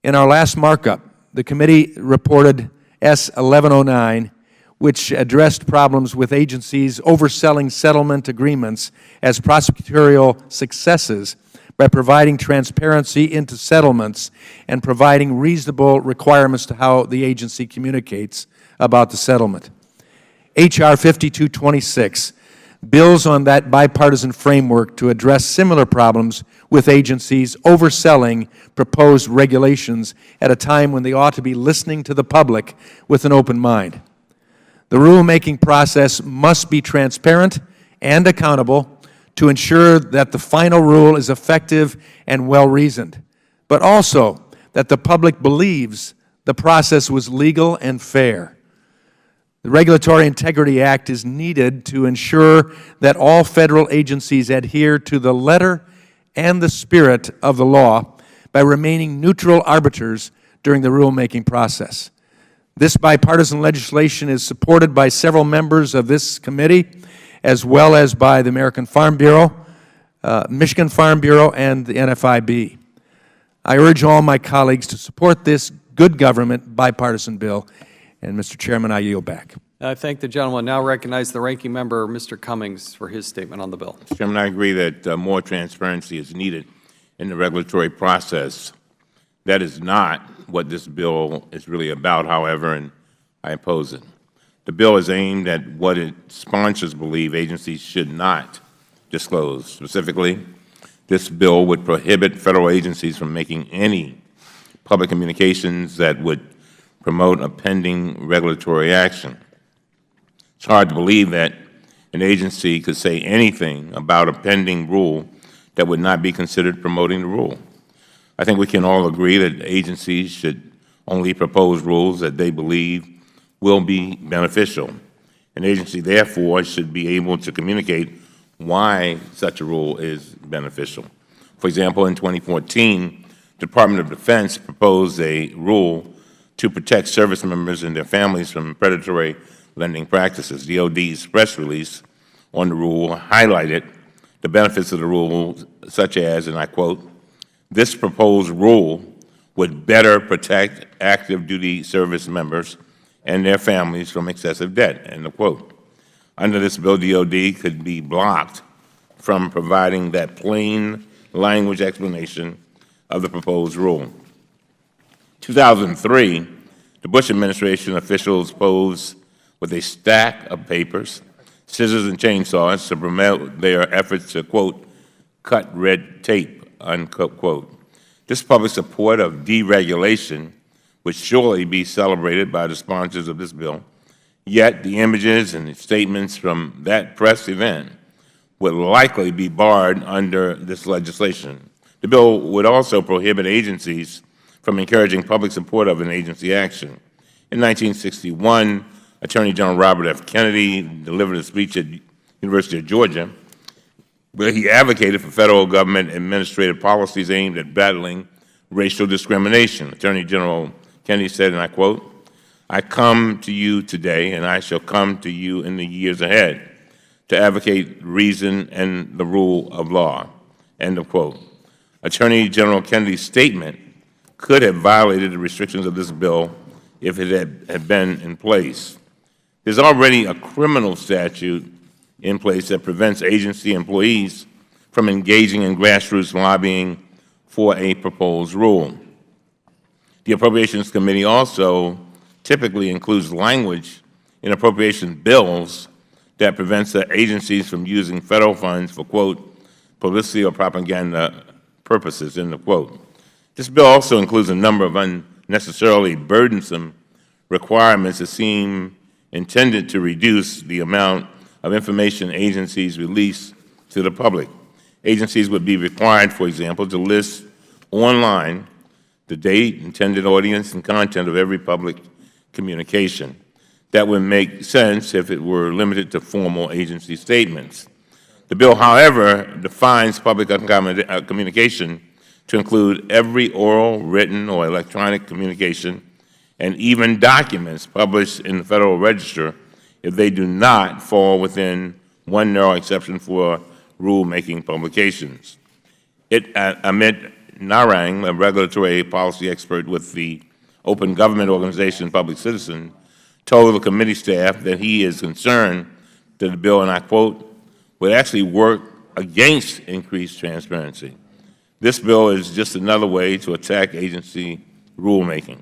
In our last markup, the committee reported S-1109, which addressed problems with agencies overselling settlement agreements as prosecutorial successes by providing transparency into settlements and providing reasonable requirements to how the agency communicates about the settlement. H.R. 5226 builds on that bipartisan framework to address similar problems with agencies overselling proposed regulations at a time when they ought to be listening to the public with an open mind. The rulemaking process must be transparent and accountable to ensure that the final rule is effective and well-reasoned, but also that the public believes the process was legal and fair. The Regulatory Integrity Act is needed to ensure that all federal agencies adhere to the letter and the spirit of the law by remaining neutral arbiters during the rulemaking process. This bipartisan legislation is supported by several members of this committee, as well as by the American Farm Bureau, Michigan Farm Bureau, and the NFIB. I urge all my colleagues to support this good government bipartisan bill. And, Mr. Chairman, I yield back. I thank the gentleman. Now recognize the ranking member, Mr. Cummings, for his statement on the bill. Mr. Chairman, I agree that more transparency is needed in the regulatory process. That is not what this bill is really about, however, and I oppose it. The bill is aimed at what its sponsors believe agencies should not disclose. Specifically, this bill would prohibit federal agencies from making any public communications that would promote a pending regulatory action. It's hard to believe that an agency could say anything about a pending rule that would not be considered promoting the rule. I think we can all agree that agencies should only propose rules that they believe will be beneficial. An agency, therefore, should be able to communicate why such a rule is beneficial. For example, in 2014, the Department of Defense proposed a rule to protect service members and their families from predatory lending practices. DOD's press release on the rule highlighted the benefits of the rule, such as, and I quote, this proposed rule would better protect active duty service members and their families from excessive debt, end of quote. Under this bill, DOD could be blocked from providing that plain language explanation of the proposed rule. 2003, the Bush administration officials posed with a stack of papers, scissors and chainsaws to promote their efforts to, quote, cut red tape, unquote. This public support of deregulation would surely be celebrated by the sponsors of this bill, yet the images and statements from that press event would likely be barred under this legislation. The bill would also prohibit agencies from encouraging public support of an agency action. In 1961, Attorney General Robert F. Kennedy delivered a speech at the University of Georgia where he advocated for federal government administrative policies aimed at battling racial discrimination. Attorney General Kennedy said, and I quote, I come to you today, and I shall come to you in the years ahead to advocate reason and the rule of law, end of quote. Attorney General Kennedy's statement could have violated the restrictions of this bill if it had been in place. There's already a criminal statute in place that prevents agency employees from engaging in grassroots lobbying for a proposed rule. The Appropriations Committee also typically includes language in appropriation bills that prevents the agencies from using federal funds for, quote, publicity or propaganda purposes, end of quote. This bill also includes a number of unnecessarily burdensome requirements that seem intended to reduce the amount of information agencies release to the public. Agencies would be required, for example, to list online the date, intended audience, and content of every public communication. that would make sense if it were limited to formal agency statements. The bill, however, defines public communication to include every oral, written, or electronic communication, and even documents published in the Federal Register if they do not fall within one narrow exception for rulemaking publications. Amit Narang, a regulatory policy expert with the open government organization Public Citizen, told the committee staff that he is concerned that the bill, and I quote, would actually work against increased transparency. This bill is just another way to attack agency rulemaking.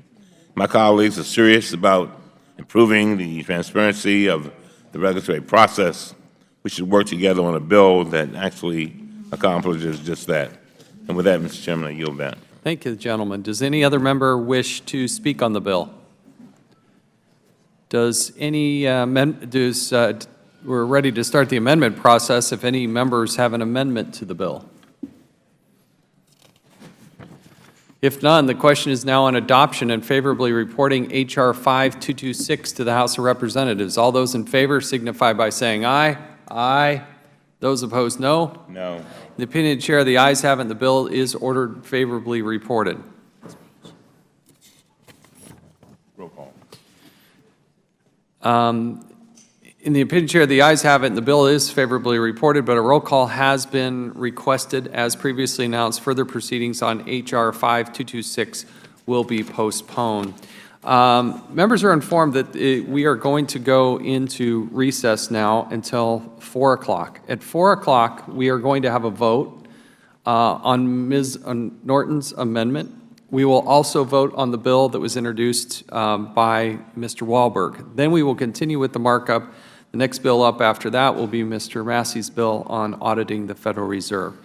My colleagues are serious about improving the transparency of the regulatory process. We should work together on a bill that actually accomplishes just that. And with that, Mr. Chairman, I yield back. Thank you, gentlemen. Does any other member wish to speak on the bill? Does any, we're ready to start the amendment process if any members have an amendment to the bill. If none, the question is now on adoption and favorably reporting H.R. 5226 to the House of Representatives. All those in favor signify by saying aye. Aye. Those opposed, no. No. In the opinion of the Chair, the ayes have it, and the bill is ordered favorably reported. Roll call. In the opinion of the Chair, the ayes have it, and the bill is favorably reported, but a roll call has been requested. As previously announced, further proceedings on H.R. 5226 will be postponed. Members are informed that we are going to go into recess now until 4 o'clock. At 4 o'clock, we are going to have a vote on Ms. Norton's amendment. We will also vote on the bill that was introduced by Mr. Wahlberg. Then we will continue with the markup. The next bill up after that will be Mr. Massey's bill on auditing the Federal Reserve.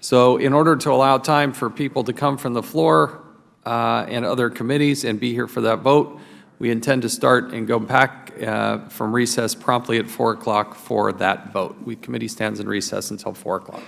So in order to allow time for people to come from the floor and other committees and be here for that vote, we intend to start and go back from recess promptly at 4 o'clock for that vote. Committee stands in recess until 4 o'clock.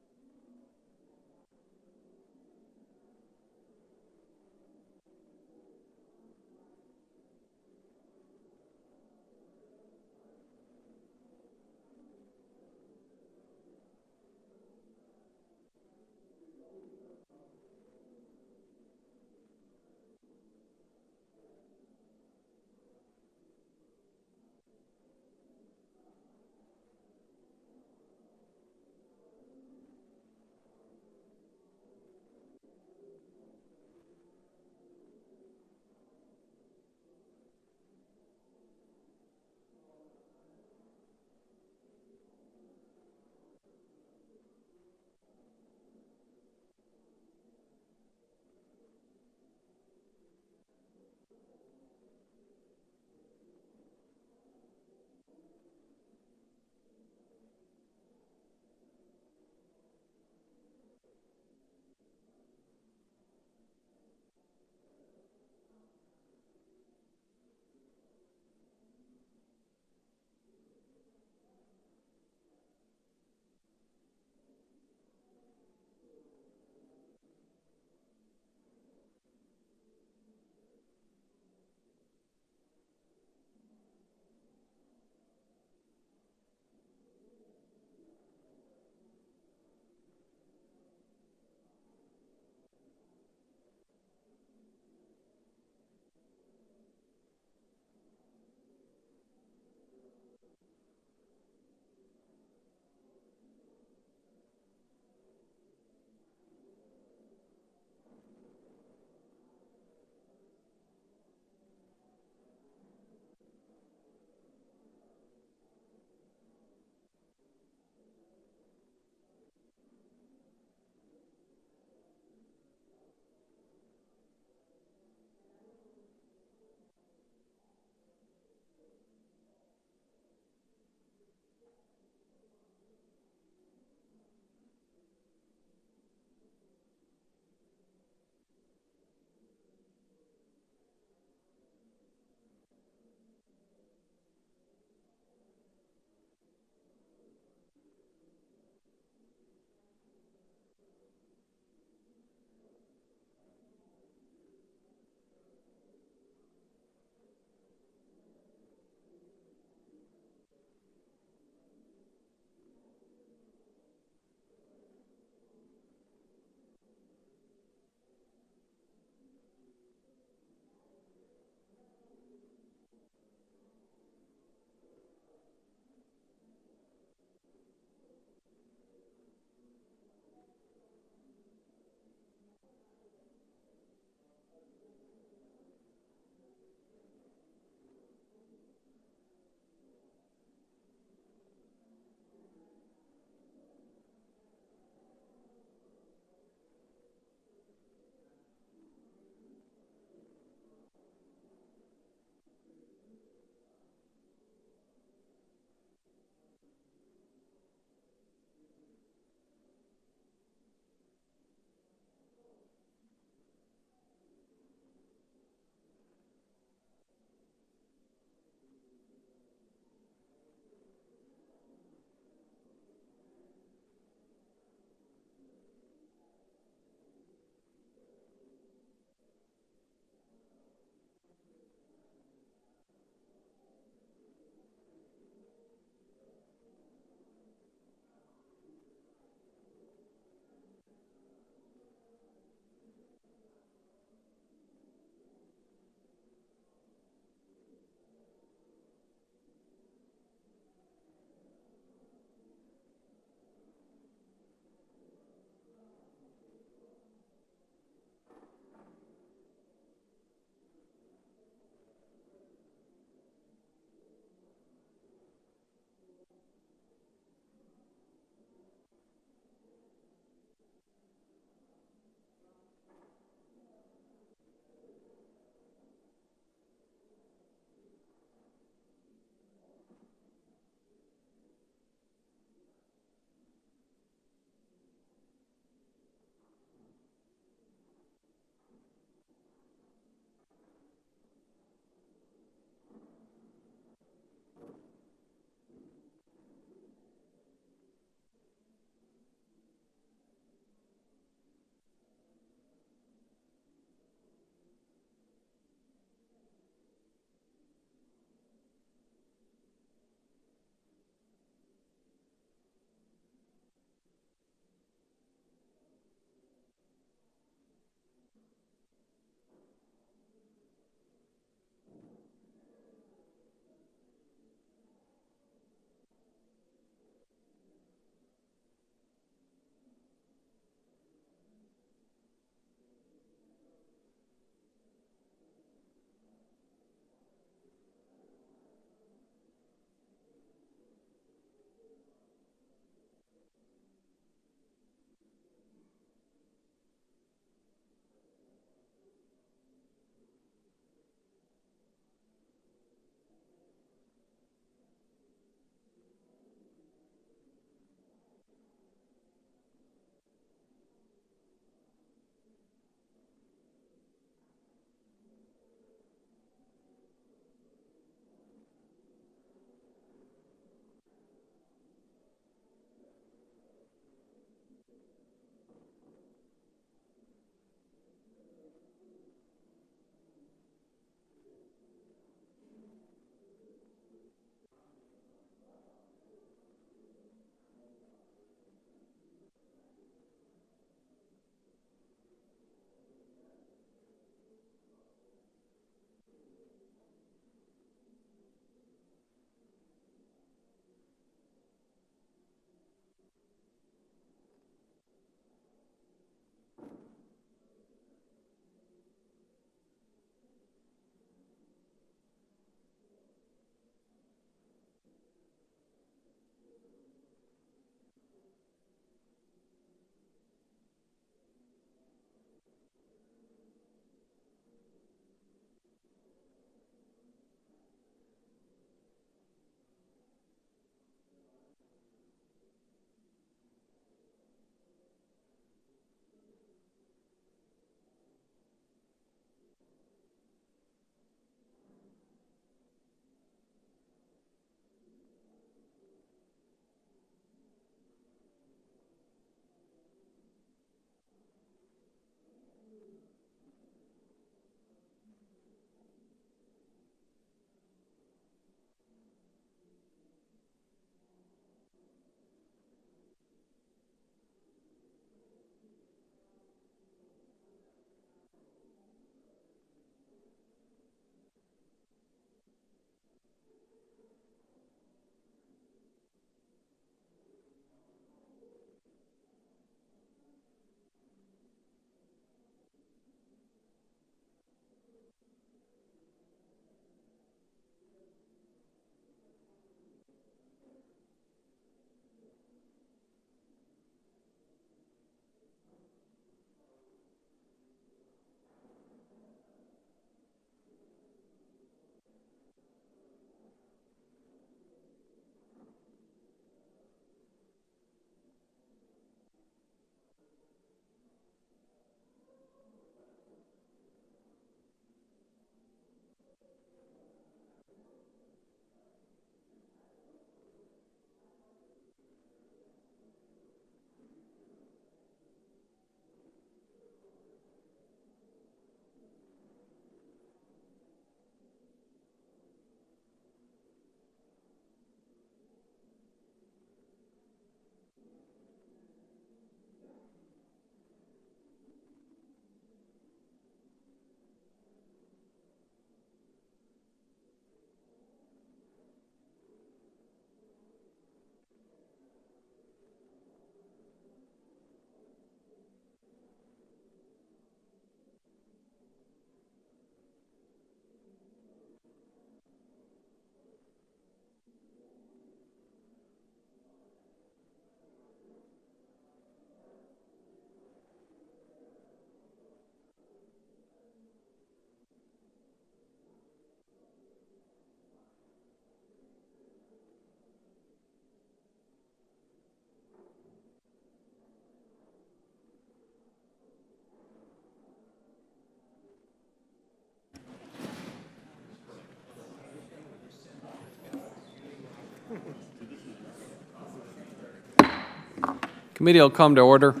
Committee will come to order.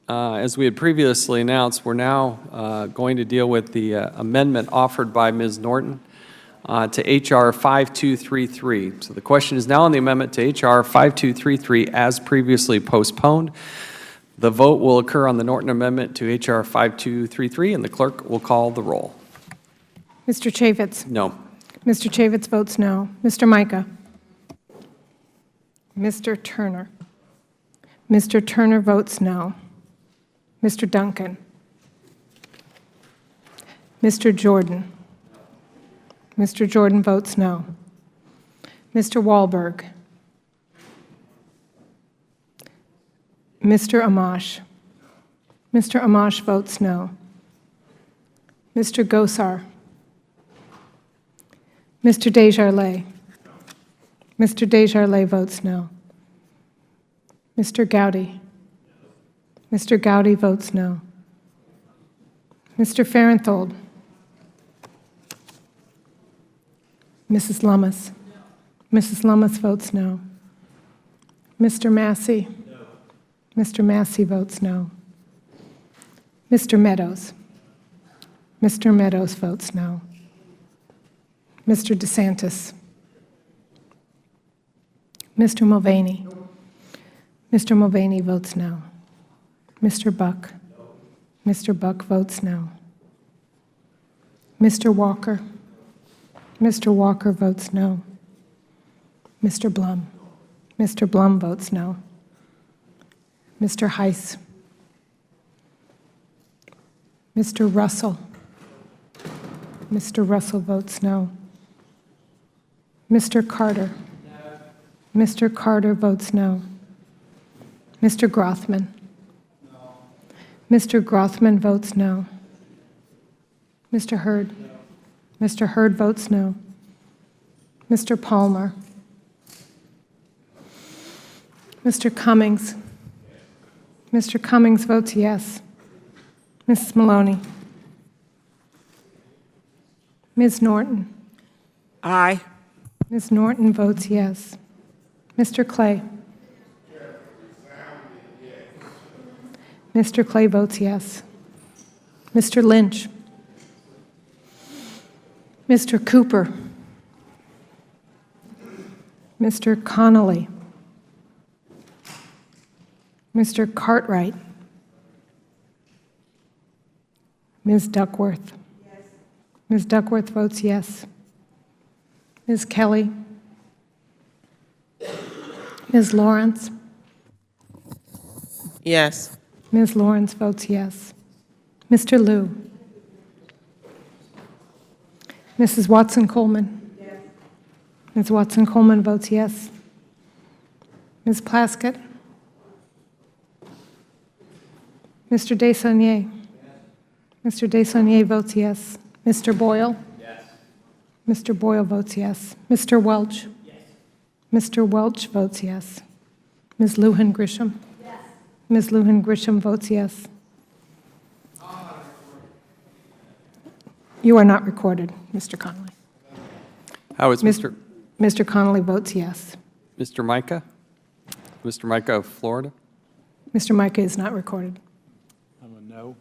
As we had previously announced, we're now going to deal with the amendment offered by Ms. Norton to H.R. 5233. So the question is now on the amendment to H.R. 5233 as previously postponed. The vote will occur on the Norton amendment to H.R. 5233, and the clerk will call the roll. Mr. Chaffetz? No. Mr. Chaffetz votes no. Mr. Micah? Mr. Turner? Mr. Turner votes no. Mr. Duncan? Mr. Jordan? Mr. Jordan votes no. Mr. Wahlberg? Mr. Amash? Mr. Amash votes no. Mr. Gosar? Mr. Desjardins? Mr. Desjardins votes no. Mr. Gowdy? Mr. Gowdy votes no. Mr. Farenthold? Mrs. Lummis? Mrs. Lummis votes no. Mr. Massey? Mr. Massey votes no. Mr. Meadows? Mr. Meadows votes no. Mr. DeSantis? Mr. Mulvaney? Mr. Mulvaney votes no. Mr. Buck? Mr. Buck votes no. Mr. Walker? Mr. Walker votes no. Mr. Blum? Mr. Blum votes no. Mr. Heiss? Mr. Russell? Mr. Russell votes no. Mr. Carter? Mr. Carter votes no. Mr. Grothman? Mr. Grothman votes no. Mr. Hurd? Mr. Hurd votes no. Mr. Palmer? Mr. Cummings? Mr. Cummings votes yes. Mrs. Maloney? Ms. Norton? Aye. Ms. Norton votes yes. Mr. Clay? Mr. Clay votes yes. Mr. Lynch? Mr. Cooper? Mr. Connolly? Mr. Cartwright? Ms. Duckworth? Ms. Duckworth votes yes. Ms. Kelly? Ms. Lawrence? Yes. Ms. Lawrence votes yes. Mr. Liu? Mrs. Watson-Coleman? Yes. Ms. Watson-Coleman votes yes. Ms. Plaskett? Mr. Desaulniers? Yes. Mr. Desaulniers votes yes. Mr. Boyle? Yes. Mr. Boyle votes yes. Mr. Welch? Yes. Mr. Welch votes yes. Ms. Lujan Grisham? Yes. Ms. Lujan Grisham votes yes. You are not recorded, Mr. Connolly. How is Mr. Mr. Connolly votes yes. Mr. Micah? Mr. Micah of Florida? Mr. Micah is not recorded. I'm a no.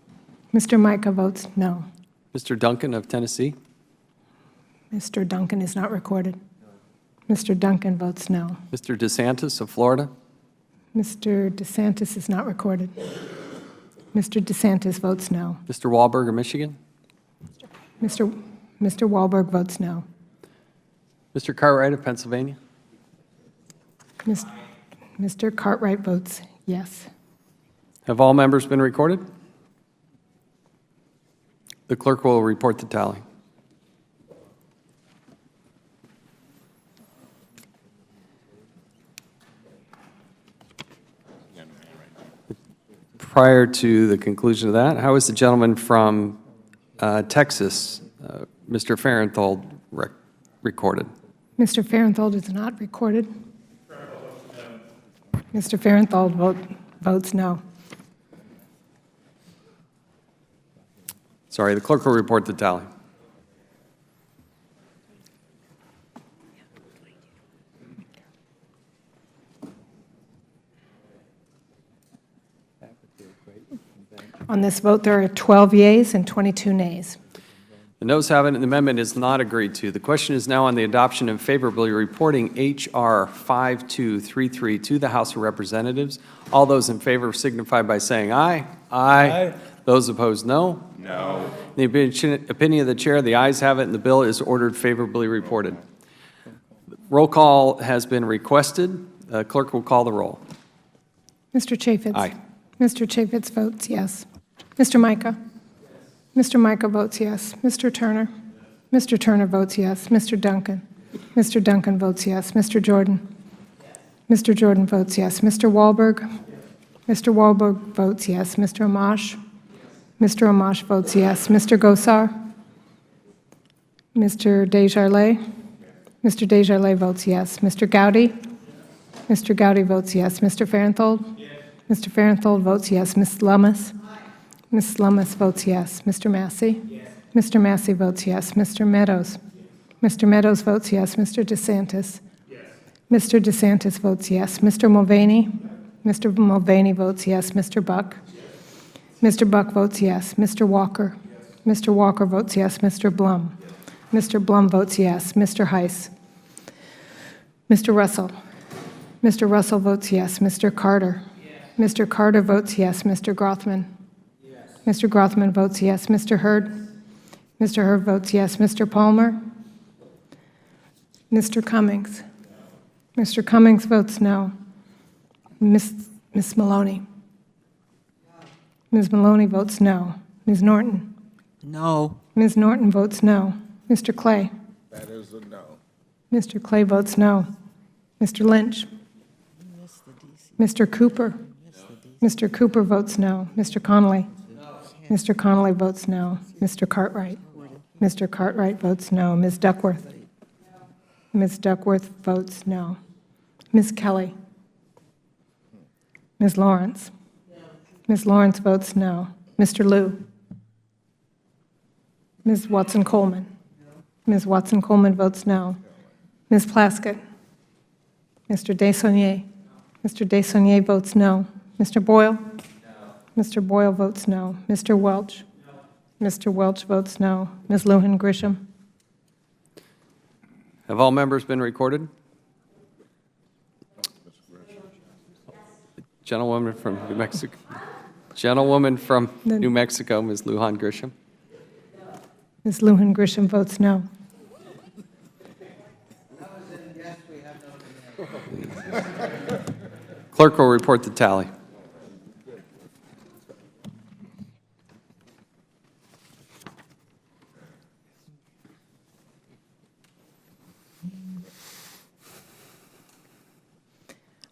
Mr. Micah votes no. Mr. Duncan of Tennessee? Mr. Duncan is not recorded. Mr. Duncan votes no. Mr. DeSantis of Florida? Mr. DeSantis is not recorded. Mr. DeSantis votes no. Mr. Wahlberg of Michigan? Mr. Wahlberg votes no. Mr. Cartwright of Pennsylvania? Mr. Cartwright votes yes. Have all members been recorded? The clerk will report the tally. Prior to the conclusion of that, how is the gentleman from Texas, Mr. Farenthold, recorded? Mr. Farenthold is not recorded. Mr. Farenthold votes no. Sorry, the clerk will report the tally. On this vote, there are 12 yeas and 22 nays. The noes have it, and the amendment is not agreed to. The question is now on the adoption and favorably reporting H.R. 5233 to the House of Representatives. All those in favor signify by saying aye. Aye. Those opposed, no. No. In the opinion of the chair, the ayes have it, and the bill is ordered favorably reported. Roll call has been requested. Clerk will call the roll. Mr. Chaffetz? Aye. Mr. Chaffetz votes yes. Mr. Micah? Mr. Micah votes yes. Mr. Turner? Mr. Turner votes yes. Mr. Duncan? Mr. Duncan votes yes. Mr. Jordan? Mr. Jordan votes yes. Mr. Wahlberg? Mr. Wahlberg votes yes. Mr. Amash? Mr. Amash votes yes. Mr. Gosar? Mr. Desjardins? Mr. Desjardins votes yes. Mr. Gowdy? Mr. Gowdy votes yes. Mr. Farenthold? Mr. Farenthold votes yes. Ms. Lummis? Ms. Lummis votes yes. Mr. Massey? Mr. Massey votes yes. Mr. Meadows? Mr. Meadows votes yes. Mr. DeSantis? Mr. DeSantis votes yes. Mr. Mulvaney? Mr. Mulvaney votes yes. Mr. Buck? Mr. Buck votes yes. Mr. Walker? Mr. Walker votes yes. Mr. Blum? Mr. Blum votes yes. Mr. Heiss? Mr. Russell? Mr. Russell votes yes. Mr. Carter? Mr. Carter votes yes. Mr. Grothman? Mr. Grothman votes yes. Mr. Hurd? Mr. Hurd votes yes. Mr. Palmer? Mr. Cummings? Mr. Cummings votes no. Ms. Maloney? Ms. Maloney votes no. Ms. Norton? No. Ms. Norton votes no. Mr. Clay? That is a no. Mr. Clay votes no. Mr. Lynch? Mr. Cooper? Mr. Cooper votes no. Mr. Connolly? Mr. Connolly votes no. Mr. Cartwright? Mr. Cartwright votes no. Ms. Duckworth? Ms. Duckworth votes no. Ms. Kelly? Ms. Lawrence? Ms. Lawrence votes no. Mr. Liu? Ms. Watson-Coleman? Ms. Watson-Coleman votes no. Ms. Plaskett? Mr. Desaulniers? Mr. Desaulniers votes no. Mr. Boyle? Mr. Boyle votes no. Mr. Welch? Mr. Welch votes no. Ms. Lujan Grisham? Have all members been recorded? Gentlewoman from New Mexico. Gentlewoman from New Mexico, Ms. Lujan Grisham. Ms. Lujan Grisham votes no. Clerk will report the tally.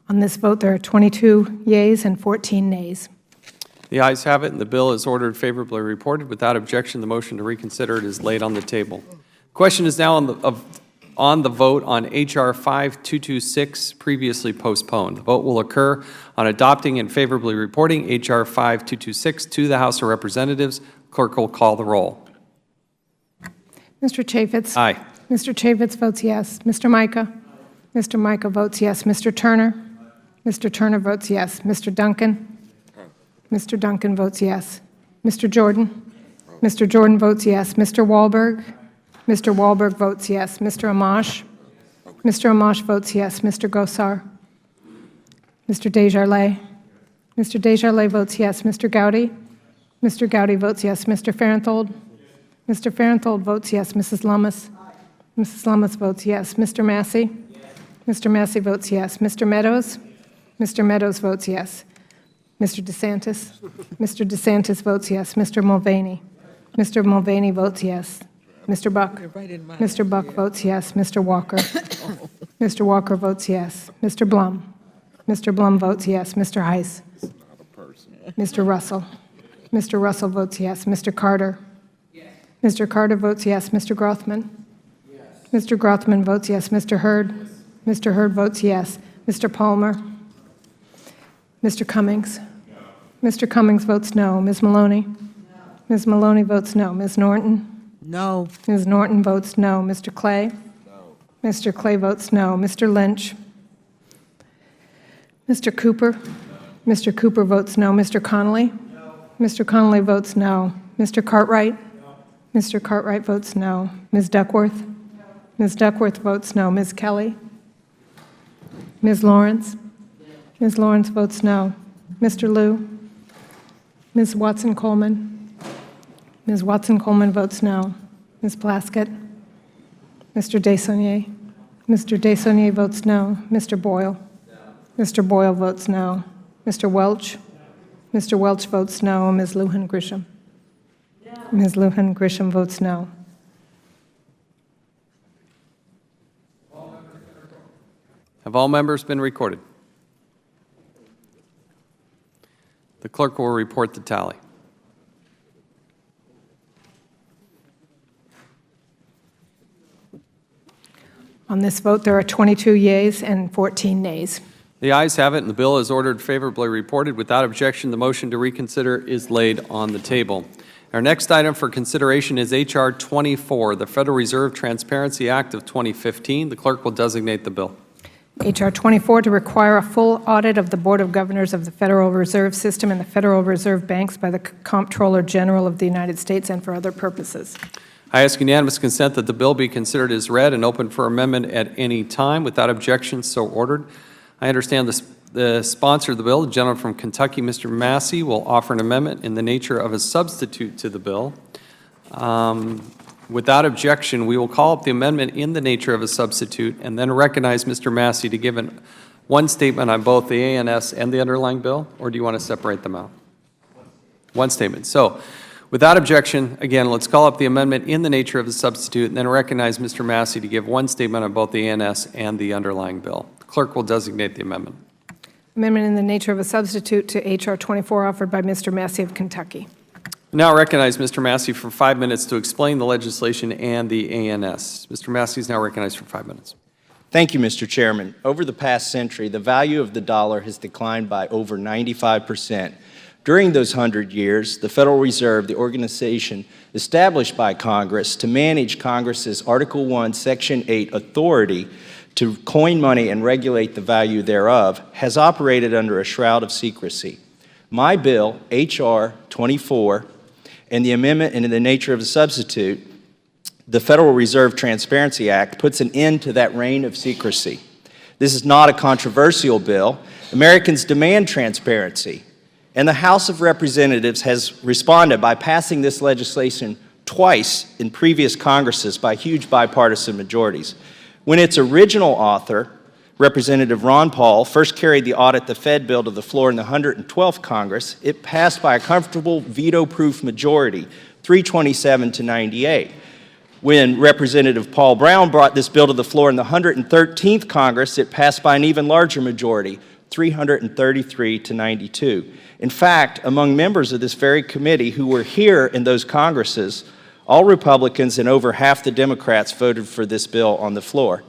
On this vote, there are 22 yeas and 14 nays. The ayes have it, and the bill is ordered favorably reported. Without objection, the motion to reconsider it is laid on the table. The question is now on the vote on H.R. 5226, previously postponed. The vote will occur on adopting and favorably reporting H.R. 5226 to the House of Representatives. Clerk will call the roll. Mr. Chaffetz? Aye. Mr. Chaffetz votes yes. Mr. Micah? Mr. Micah votes yes. Mr. Turner? Mr. Turner votes yes. Mr. Duncan? Mr. Duncan votes yes. Mr. Jordan? Mr. Jordan votes yes. Mr. Wahlberg? Mr. Wahlberg votes yes. Mr. Amash? Mr. Amash votes yes. Mr. Gosar? Mr. Desjardins? Mr. Desjardins votes yes. Mr. Gowdy? Mr. Gowdy votes yes. Mr. Farenthold? Mr. Farenthold votes yes. Mrs. Lummis? Mrs. Lummis votes yes. Mr. Massey? Mr. Massey votes yes. Mr. Meadows? Mr. Meadows votes yes. Mr. DeSantis? Mr. DeSantis votes yes. Mr. Mulvaney? Mr. Mulvaney votes yes. Mr. Buck? Mr. Buck votes yes. Mr. Walker? Mr. Walker votes yes. Mr. Blum? Mr. Blum votes yes. Mr. Heiss? Mr. Russell? Mr. Russell votes yes. Mr. Carter? Mr. Carter votes yes. Mr. Grothman? Mr. Grothman votes yes. Mr. Hurd? Mr. Hurd votes yes. Mr. Palmer? Mr. Cummings? Mr. Cummings votes no. Ms. Maloney? Ms. Maloney votes no. Ms. Norton? No. Ms. Norton votes no. Mr. Clay? Mr. Clay votes no. Mr. Lynch? Mr. Cooper? Mr. Cooper votes no. Mr. Connolly? Mr. Connolly votes no. Mr. Cartwright? No. Mr. Cartwright votes no. Ms. Duckworth? No. Ms. Duckworth votes no. Ms. Kelly? Ms. Lawrence? Ms. Lawrence votes no. Mr. Liu? Ms. Watson-Coleman? Ms. Watson-Coleman votes no. Ms. Plaskett? Mr. Desaulniers? Mr. Desaulniers votes no. Mr. Boyle? No. Mr. Boyle votes no. Mr. Welch? No. Mr. Welch votes no. Ms. Lujan Grisham? No. Ms. Lujan Grisham votes no. Have all members been recorded? The clerk will report the tally. On this vote, there are 22 yeas and 14 nays. The ayes have it, and the bill is ordered favorably reported. Without objection, the motion to reconsider is laid on the table. Our next item for consideration is H.R. 24, the Federal Reserve Transparency Act of 2015. The clerk will designate the bill. H.R. 24 to require a full audit of the Board of Governors of the Federal Reserve System and the Federal Reserve Banks by the Comptroller General of the United States and for other purposes. I ask unanimous consent that the bill be considered as read and open for amendment at any time. Without objection, so ordered. I understand the sponsor of the bill, the gentleman from Kentucky, Mr. Massey, will offer an amendment in the nature of a substitute to the bill. Without objection, we will call up the amendment in the nature of a substitute and then recognize Mr. Massey to give one statement on both the ANS and the underlying bill, or do you want to separate them out? One statement. So, without objection, again, let's call up the amendment in the nature of a substitute and then recognize Mr. Massey to give one statement on both the ANS and the underlying bill. The clerk will designate the amendment. Amendment in the nature of a substitute to H.R. 24 offered by Mr. Massey of Kentucky. Now recognize Mr. Massey for 5 minutes to explain the legislation and the ANS. Mr. Massey is now recognized for 5 minutes. Thank you, Mr. Chairman. Over the past century, the value of the dollar has declined by over 95%. During those 100 years, the Federal Reserve, the organization established by Congress to manage Congress's Article I, Section 8 authority to coin money and regulate the value thereof, has operated under a shroud of secrecy. My bill, H.R. 24, and the amendment in the nature of a substitute, the Federal Reserve Transparency Act, puts an end to that reign of secrecy. This is not a controversial bill. Americans demand transparency, and the House of Representatives has responded by passing this legislation twice in previous Congresses by huge bipartisan majorities. When its original author, Representative Ron Paul, first carried the Audit the Fed bill to the floor in the 112th Congress, it passed by a comfortable veto-proof majority, 327 to 98. When Representative Paul Brown brought this bill to the floor in the 113th Congress, it passed by an even larger majority, 333 to 92. In fact, among members of this very committee who were here in those Congresses, all Republicans and over half the Democrats voted for this bill on the floor.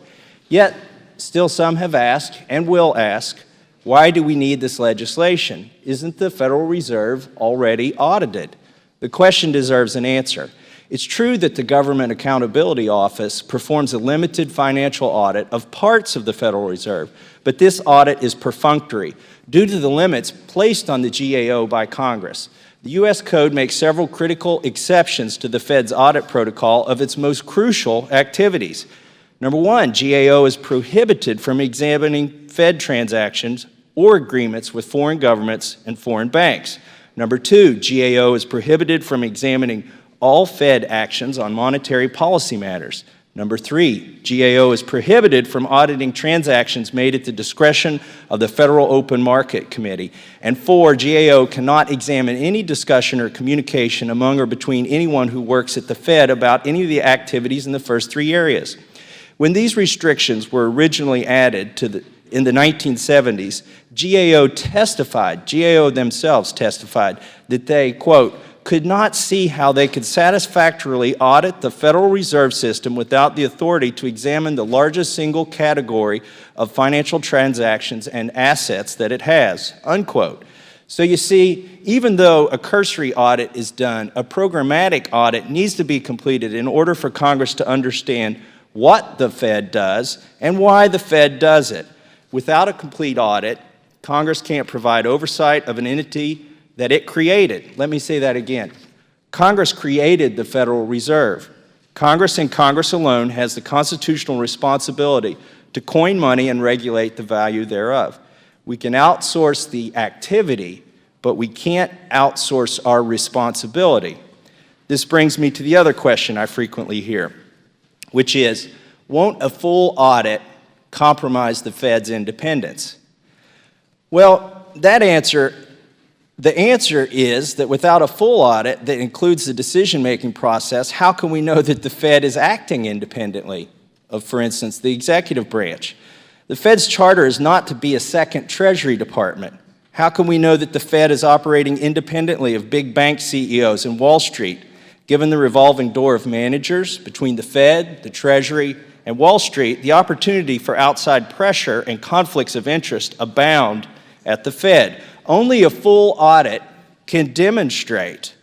Yet, still some have asked, and will ask, why do we need this legislation? Isn't the Federal Reserve already audited? The question deserves an answer. It's true that the Government Accountability Office performs a limited financial audit of parts of the Federal Reserve, but this audit is perfunctory due to the limits placed on the GAO by Congress. The U.S. Code makes several critical exceptions to the Fed's audit protocol of its most crucial activities. Number one, GAO is prohibited from examining Fed transactions or agreements with foreign governments and foreign banks. Number two, GAO is prohibited from examining all Fed actions on monetary policy matters. Number three, GAO is prohibited from auditing transactions made at the discretion of the Federal Open Market Committee. And four, GAO cannot examine any discussion or communication among or between anyone who works at the Fed about any of the activities in the first three areas. When these restrictions were originally added in the 1970s, GAO themselves testified that they, quote, could not see how they could satisfactorily audit the Federal Reserve System without the authority to examine the largest single category of financial transactions and assets that it has, unquote. So you see, even though a cursory audit is done, a programmatic audit needs to be completed in order for Congress to understand what the Fed does and why the Fed does it. Without a complete audit, Congress can't provide oversight of an entity that it created. Let me say that again. Congress created the Federal Reserve. Congress and Congress alone has the constitutional responsibility to coin money and regulate the value thereof. We can outsource the activity, but we can't outsource our responsibility. This brings me to the other question I frequently hear, which is, won't a full audit compromise the Fed's independence? Well, the answer is that without a full audit that includes the decision-making process, how can we know that the Fed is acting independently of, for instance, the executive branch? The Fed's charter is not to be a second Treasury Department. How can we know that the Fed is operating independently of big bank CEOs and Wall Street, given the revolving door of managers between the Fed, the Treasury, and Wall Street? The opportunity for outside pressure and conflicts of interest abound at the Fed. Only a full audit can demonstrate,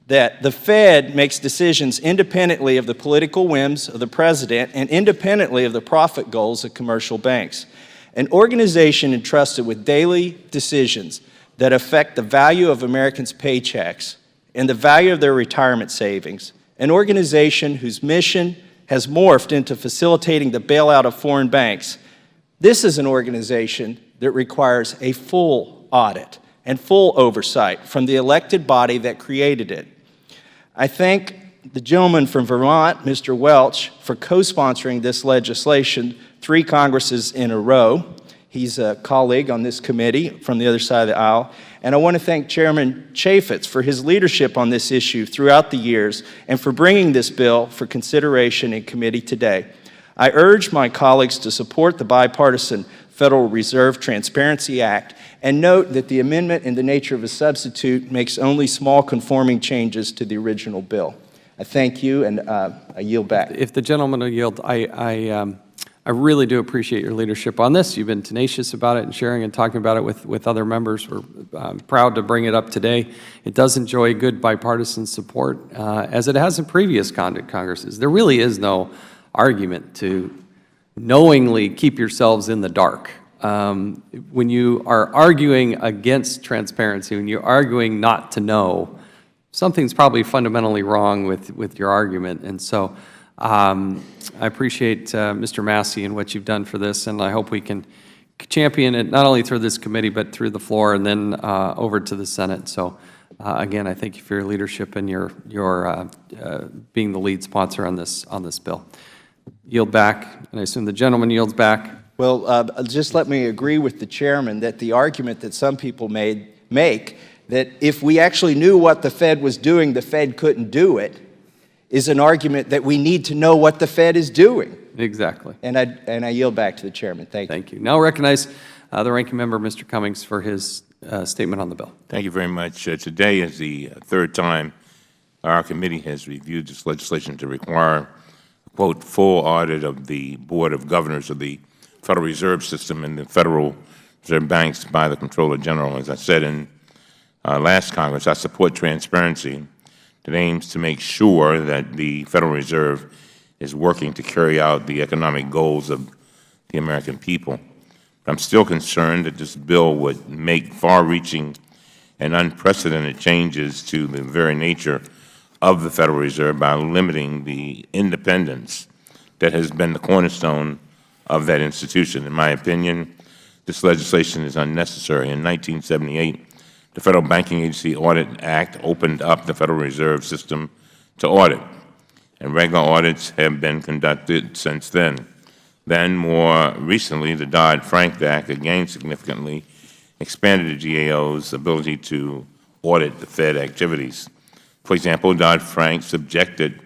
that the Fed makes decisions independently of the political whims of the president and independently of the profit goals of commercial banks. An organization entrusted with daily decisions that affect the value of Americans' paychecks and the value of their retirement savings, an organization whose mission has morphed into facilitating the bailout of foreign banks. This is an organization that requires a full audit and full oversight from the elected body that created it. I thank the gentleman from Vermont, Mr. Welch, for co-sponsoring this legislation 3 Congresses in a row. He's a colleague on this committee from the other side of the aisle. And I want to thank Chairman Chaffetz for his leadership on this issue throughout the years and for bringing this bill for consideration in committee today. I urge my colleagues to support the bipartisan Federal Reserve Transparency Act and note that the amendment in the nature of a substitute makes only small conforming changes to the original bill. I thank you, and I yield back. If the gentleman will yield, I really do appreciate your leadership on this. You've been tenacious about it and sharing and talking about it with other members. We're proud to bring it up today. It does enjoy good bipartisan support, as it has in previous Congresses. There really is no argument to knowingly keep yourselves in the dark. When you are arguing against transparency, when you're arguing not to know, something's probably fundamentally wrong with your argument. And so I appreciate Mr. Massey and what you've done for this, and I hope we can champion it not only through this committee but through the floor and then over to the Senate. So again, I thank you for your leadership and your being the lead sponsor on this bill. Yield back, and I assume the gentleman yields back. Well, just let me agree with the chairman that the argument that some people make that if we actually knew what the Fed was doing, the Fed couldn't do it, is an argument that we need to know what the Fed is doing. Exactly. And I yield back to the chairman. Thank you. Thank you. Now recognize the ranking member, Mr. Cummings, for his statement on the bill. Thank you very much. Today is the third time our committee has reviewed this legislation to require, quote, full audit of the Board of Governors of the Federal Reserve System and the Federal Reserve Banks by the Comptroller General. As I said in last Congress, I support transparency that aims to make sure that the Federal Reserve is working to carry out the economic goals of the American people. I'm still concerned that this bill would make far-reaching and unprecedented changes to the very nature of the Federal Reserve by limiting the independence that has been the cornerstone of that institution. In my opinion, this legislation is unnecessary. In 1978, the Federal Banking Agency Audit Act opened up the Federal Reserve System to audit, and regular audits have been conducted since then. Then, more recently, the Dodd-Frank Act again significantly expanded the GAO's ability to audit the Fed activities. For example, Dodd-Frank subjected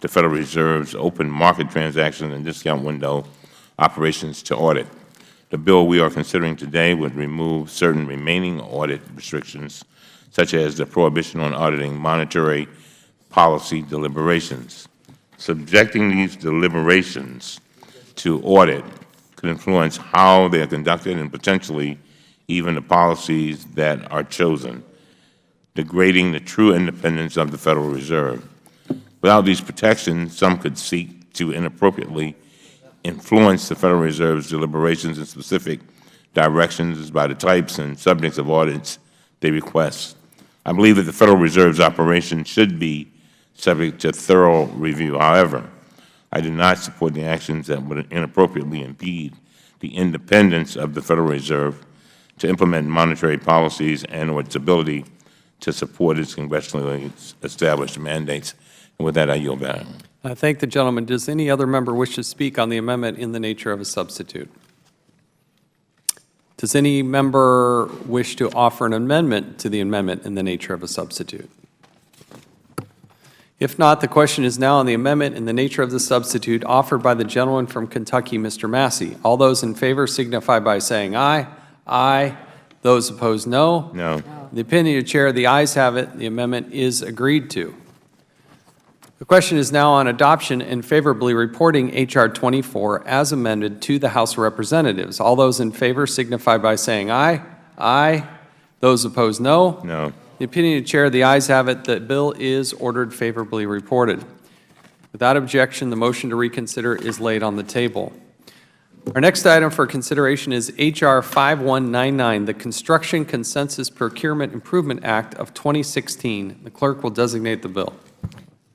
the Federal Reserve's open market transactions and discount window operations to audit. The bill we are considering today would remove certain remaining audit restrictions, such as the prohibition on auditing monetary policy deliberations. Subjecting these deliberations to audit could influence how they are conducted and potentially even the policies that are chosen, degrading the true independence of the Federal Reserve. Without these protections, some could seek to inappropriately influence the Federal Reserve's deliberations in specific directions by the types and subjects of audits they request. I believe that the Federal Reserve's operation should be subject to thorough review. However, I do not support the actions that would inappropriately impede the independence of the Federal Reserve to implement monetary policies and or its ability to support its congressionally established mandates. And with that, I yield back. I thank the gentleman. Does any other member wish to speak on the amendment in the nature of a substitute? Does any member wish to offer an amendment to the amendment in the nature of a substitute? If not, the question is now on the amendment in the nature of the substitute offered by the gentleman from Kentucky, Mr. Massey. All those in favor signify by saying aye. Aye. Those opposed, no. No. In the opinion of the Chair, the ayes have it. The amendment is agreed to. The question is now on adoption and favorably reporting H.R. 24 as amended to the House of Representatives. All those in favor signify by saying aye. Aye. Those opposed, no. No. In the opinion of the Chair, the ayes have it. The bill is ordered favorably reported. Without objection, the motion to reconsider is laid on the table. Our next item for consideration is H.R. 5199, the Construction Consensus Procurement Improvement Act of 2016. The clerk will designate the bill.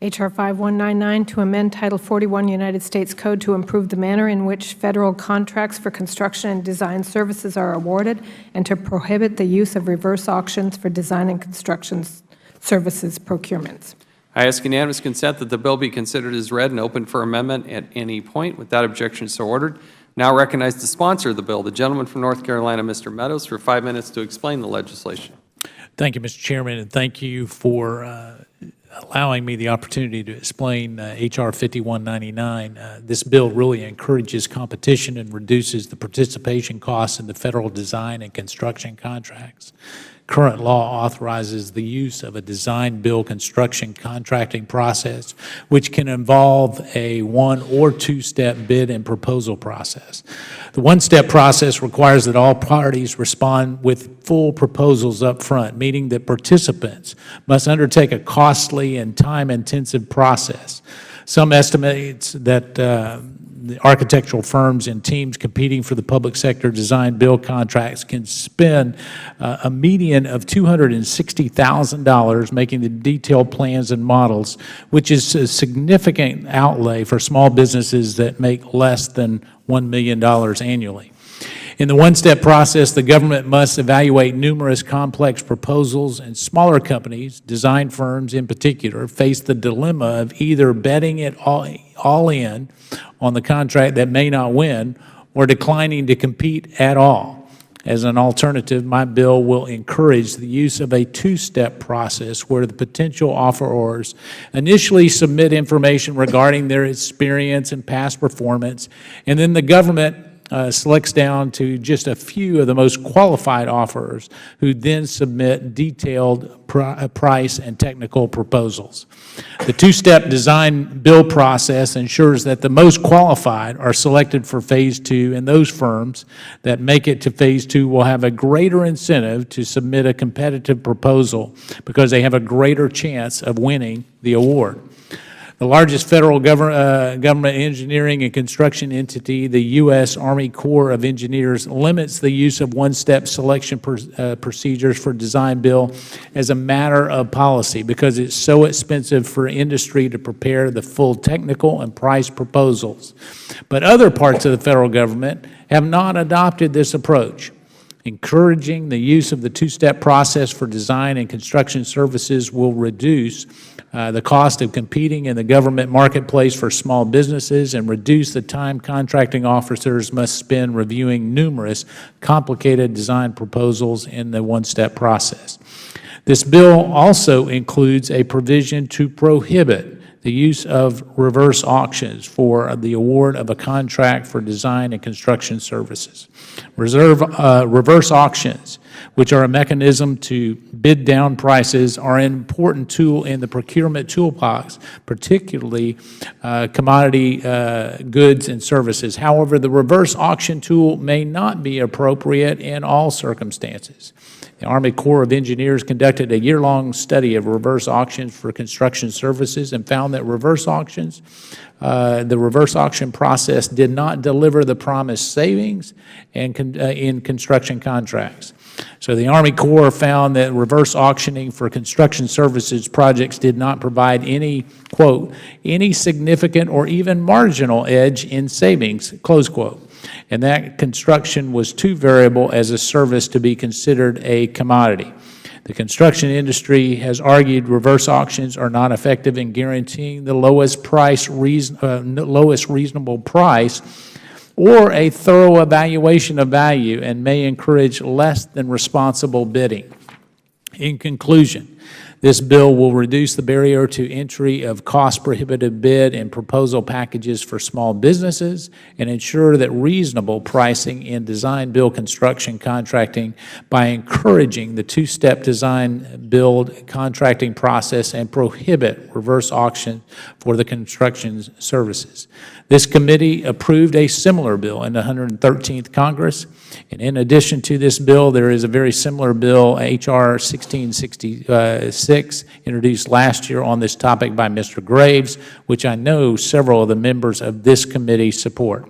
H.R. 5199 to amend Title 41 United States Code to improve the manner in which federal contracts for construction and design services are awarded and to prohibit the use of reverse auctions for design and construction services procurements. I ask unanimous consent that the bill be considered as read and open for amendment at any point. Without objection, so ordered. Now recognize the sponsor of the bill, the gentleman from North Carolina, Mr. Meadows, for 5 minutes to explain the legislation. Thank you, Mr. Chairman, and thank you for allowing me the opportunity to explain H.R. 5199. This bill really encourages competition and reduces the participation costs in the federal design and construction contracts. Current law authorizes the use of a design-build construction contracting process, which can involve a one- or two-step bid and proposal process. The one-step process requires that all parties respond with full proposals up front, meaning that participants must undertake a costly and time-intensive process. Some estimates that the architectural firms and teams competing for the public sector design-build contracts can spend a median of $260,000 making the detailed plans and models, which is a significant outlay for small businesses that make less than $1 million annually. In the one-step process, the government must evaluate numerous complex proposals, and smaller companies, design firms in particular, face the dilemma of either betting it all in on the contract that may not win or declining to compete at all. As an alternative, my bill will encourage the use of a two-step process where the potential offerors initially submit information regarding their experience and past performance, and then the government selects down to just a few of the most qualified offerers who then submit detailed price and technical proposals. The two-step design-build process ensures that the most qualified are selected for Phase 2, and those firms that make it to Phase 2 will have a greater incentive to submit a competitive proposal because they have a greater chance of winning the award. The largest federal government engineering and construction entity, the U.S. Army Corps of Engineers, limits the use of one-step selection procedures for design-build as a matter of policy because it's so expensive for industry to prepare the full technical and price proposals. But other parts of the federal government have not adopted this approach. Encouraging the use of the two-step process for design and construction services will reduce the cost of competing in the government marketplace for small businesses and reduce the time contracting officers must spend reviewing numerous complicated design proposals in the one-step process. This bill also includes a provision to prohibit the use of reverse auctions for the award of a contract for design and construction services. Reverse auctions, which are a mechanism to bid down prices, are an important tool in the procurement toolbox, particularly commodity goods and services. However, the reverse auction tool may not be appropriate in all circumstances. The Army Corps of Engineers conducted a year-long study of reverse auctions for construction services and found that the reverse auction process did not deliver the promised savings in construction contracts. So the Army Corps found that reverse auctioning for construction services projects did not provide any, quote, any significant or even marginal edge in savings, close quote, and that construction was too variable as a service to be considered a commodity. The construction industry has argued reverse auctions are not effective in guaranteeing the lowest reasonable price or a thorough evaluation of value and may encourage less than responsible bidding. In conclusion, this bill will reduce the barrier to entry of cost-prohibitive bid and proposal packages for small businesses and ensure that reasonable pricing in design-build construction contracting by encouraging the two-step design-build contracting process and prohibit reverse auction for the construction services. This committee approved a similar bill in the 113th Congress, and in addition to this bill, there is a very similar bill, H.R. 1666, introduced last year on this topic by Mr. Graves, which I know several of the members of this committee support.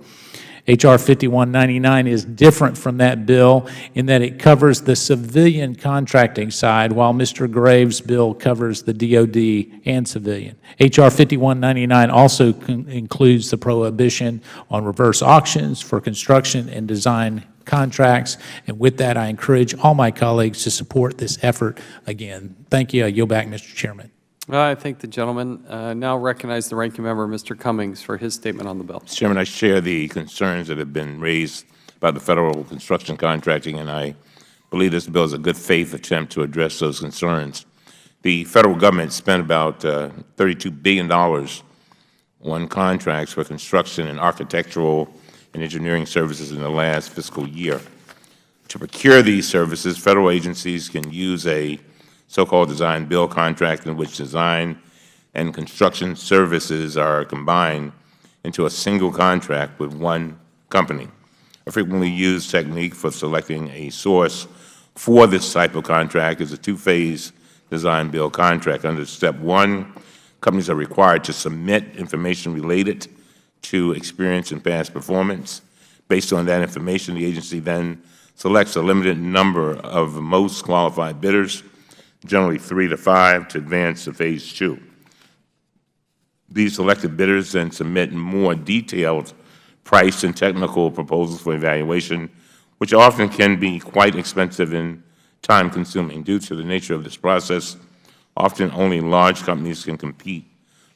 H.R. 5199 is different from that bill in that it covers the civilian contracting side, while Mr. Graves' bill covers the DOD and civilian. H.R. 5199 also includes the prohibition on reverse auctions for construction and design contracts. And with that, I encourage all my colleagues to support this effort again. Thank you. I yield back, Mr. Chairman. I thank the gentleman. Now recognize the ranking member, Mr. Cummings, for his statement on the bill. Mr. Chairman, I share the concerns that have been raised about the federal construction contracting, and I believe this bill is a good faith attempt to address those concerns. The federal government spent about $32 billion on contracts for construction and architectural and engineering services in the last fiscal year. To procure these services, federal agencies can use a so-called design-build contract in which design and construction services are combined into a single contract with one company. A frequently used technique for selecting a source for this type of contract is a two-phase design-build contract. Under Step 1, companies are required to submit information related to experience and past performance. Based on that information, the agency then selects a limited number of most qualified bidders, generally 3 to 5, to advance to Phase 2. These selected bidders then submit more detailed price and technical proposals for evaluation, which often can be quite expensive and time-consuming. Due to the nature of this process, often only large companies can compete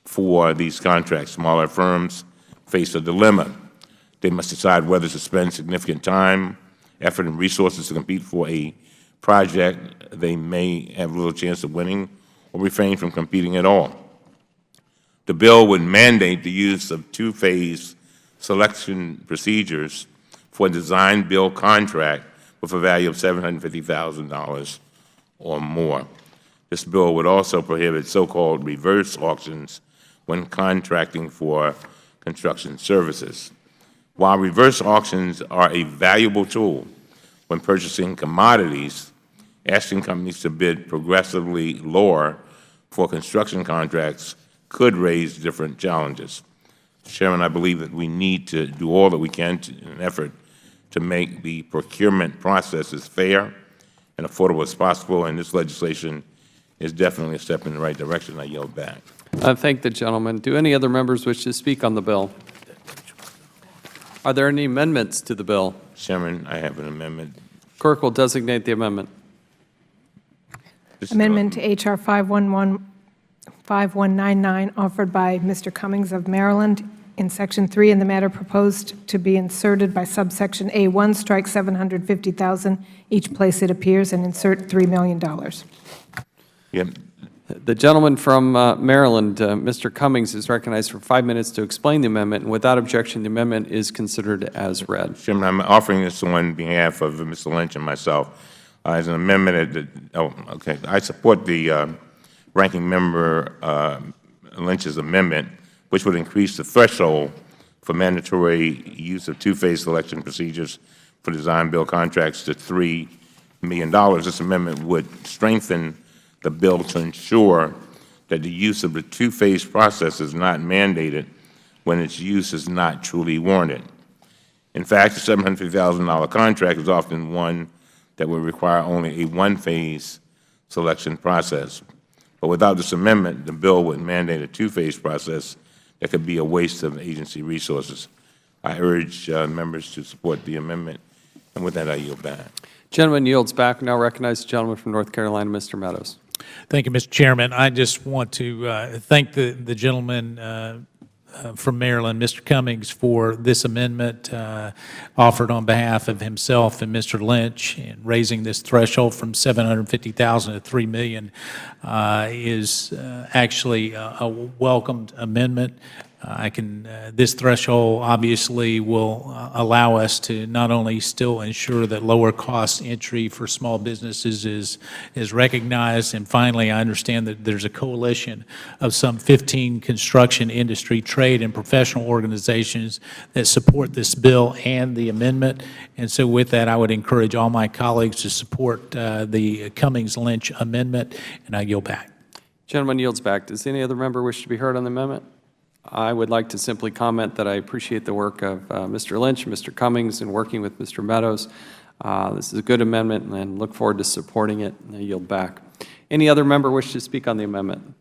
for these contracts. Smaller firms face a dilemma. They must decide whether to spend significant time, effort, and resources to compete for a project they may have little chance of winning, or refrain from competing at all. The bill would mandate the use of two-phase selection procedures for a design-build contract with a value of $750,000 or more. This bill would also prohibit so-called reverse auctions when contracting for construction services. While reverse auctions are a valuable tool when purchasing commodities, asking companies to bid progressively lower for construction contracts could raise different challenges. Mr. Chairman, I believe that we need to do all that we can in an effort to make the procurement process as fair and affordable as possible, and this legislation is definitely a step in the right direction. I yield back. I thank the gentleman. Do any other members wish to speak on the bill? Are there any amendments to the bill? Chairman, I have an amendment. Clerk will designate the amendment. Amendment to H.R. 5199, offered by Mr. Cummings of Maryland. In Section 3, in the matter proposed to be inserted by subsection A1, strike $750,000 each place it appears and insert $3 million. Yep. The gentleman from Maryland, Mr. Cummings, is recognized for 5 minutes to explain the amendment, and without objection, the amendment is considered as read. Chairman, I'm offering this on behalf of Mr. Lynch and myself as an amendment. I support the ranking member Lynch's amendment, which would increase the threshold for mandatory use of two-phase selection procedures for design-build contracts to 3 million. This amendment would strengthen the bill to ensure that the use of the two-phase process is not mandated when its use is not truly warranted. In fact, the $750,000 contract is often one that would require only a one-phase selection process. But without this amendment, the bill would mandate a two-phase process that could be a waste of agency resources. I urge members to support the amendment, and with that, I yield back. Gentleman yields back. Now recognize the gentleman from North Carolina, Mr. Meadows. Thank you, Mr. Chairman. I just want to thank the gentleman from Maryland, Mr. Cummings, for this amendment offered on behalf of himself and Mr. Lynch, and raising this threshold from $750,000 to $3 million is actually a welcomed amendment. This threshold obviously will allow us to not only still ensure that lower cost entry for small businesses is recognized, and finally, I understand that there's a coalition of some 15 construction industry, trade, and professional organizations that support this bill and the amendment. And so with that, I would encourage all my colleagues to support the Cummings-Lynch amendment, and I yield back. Gentleman yields back. Does any other member wish to be heard on the amendment? I would like to simply comment that I appreciate the work of Mr. Lynch and Mr. Cummings in working with Mr. Meadows. This is a good amendment, and look forward to supporting it. And I yield back. Any other member wish to speak on the amendment?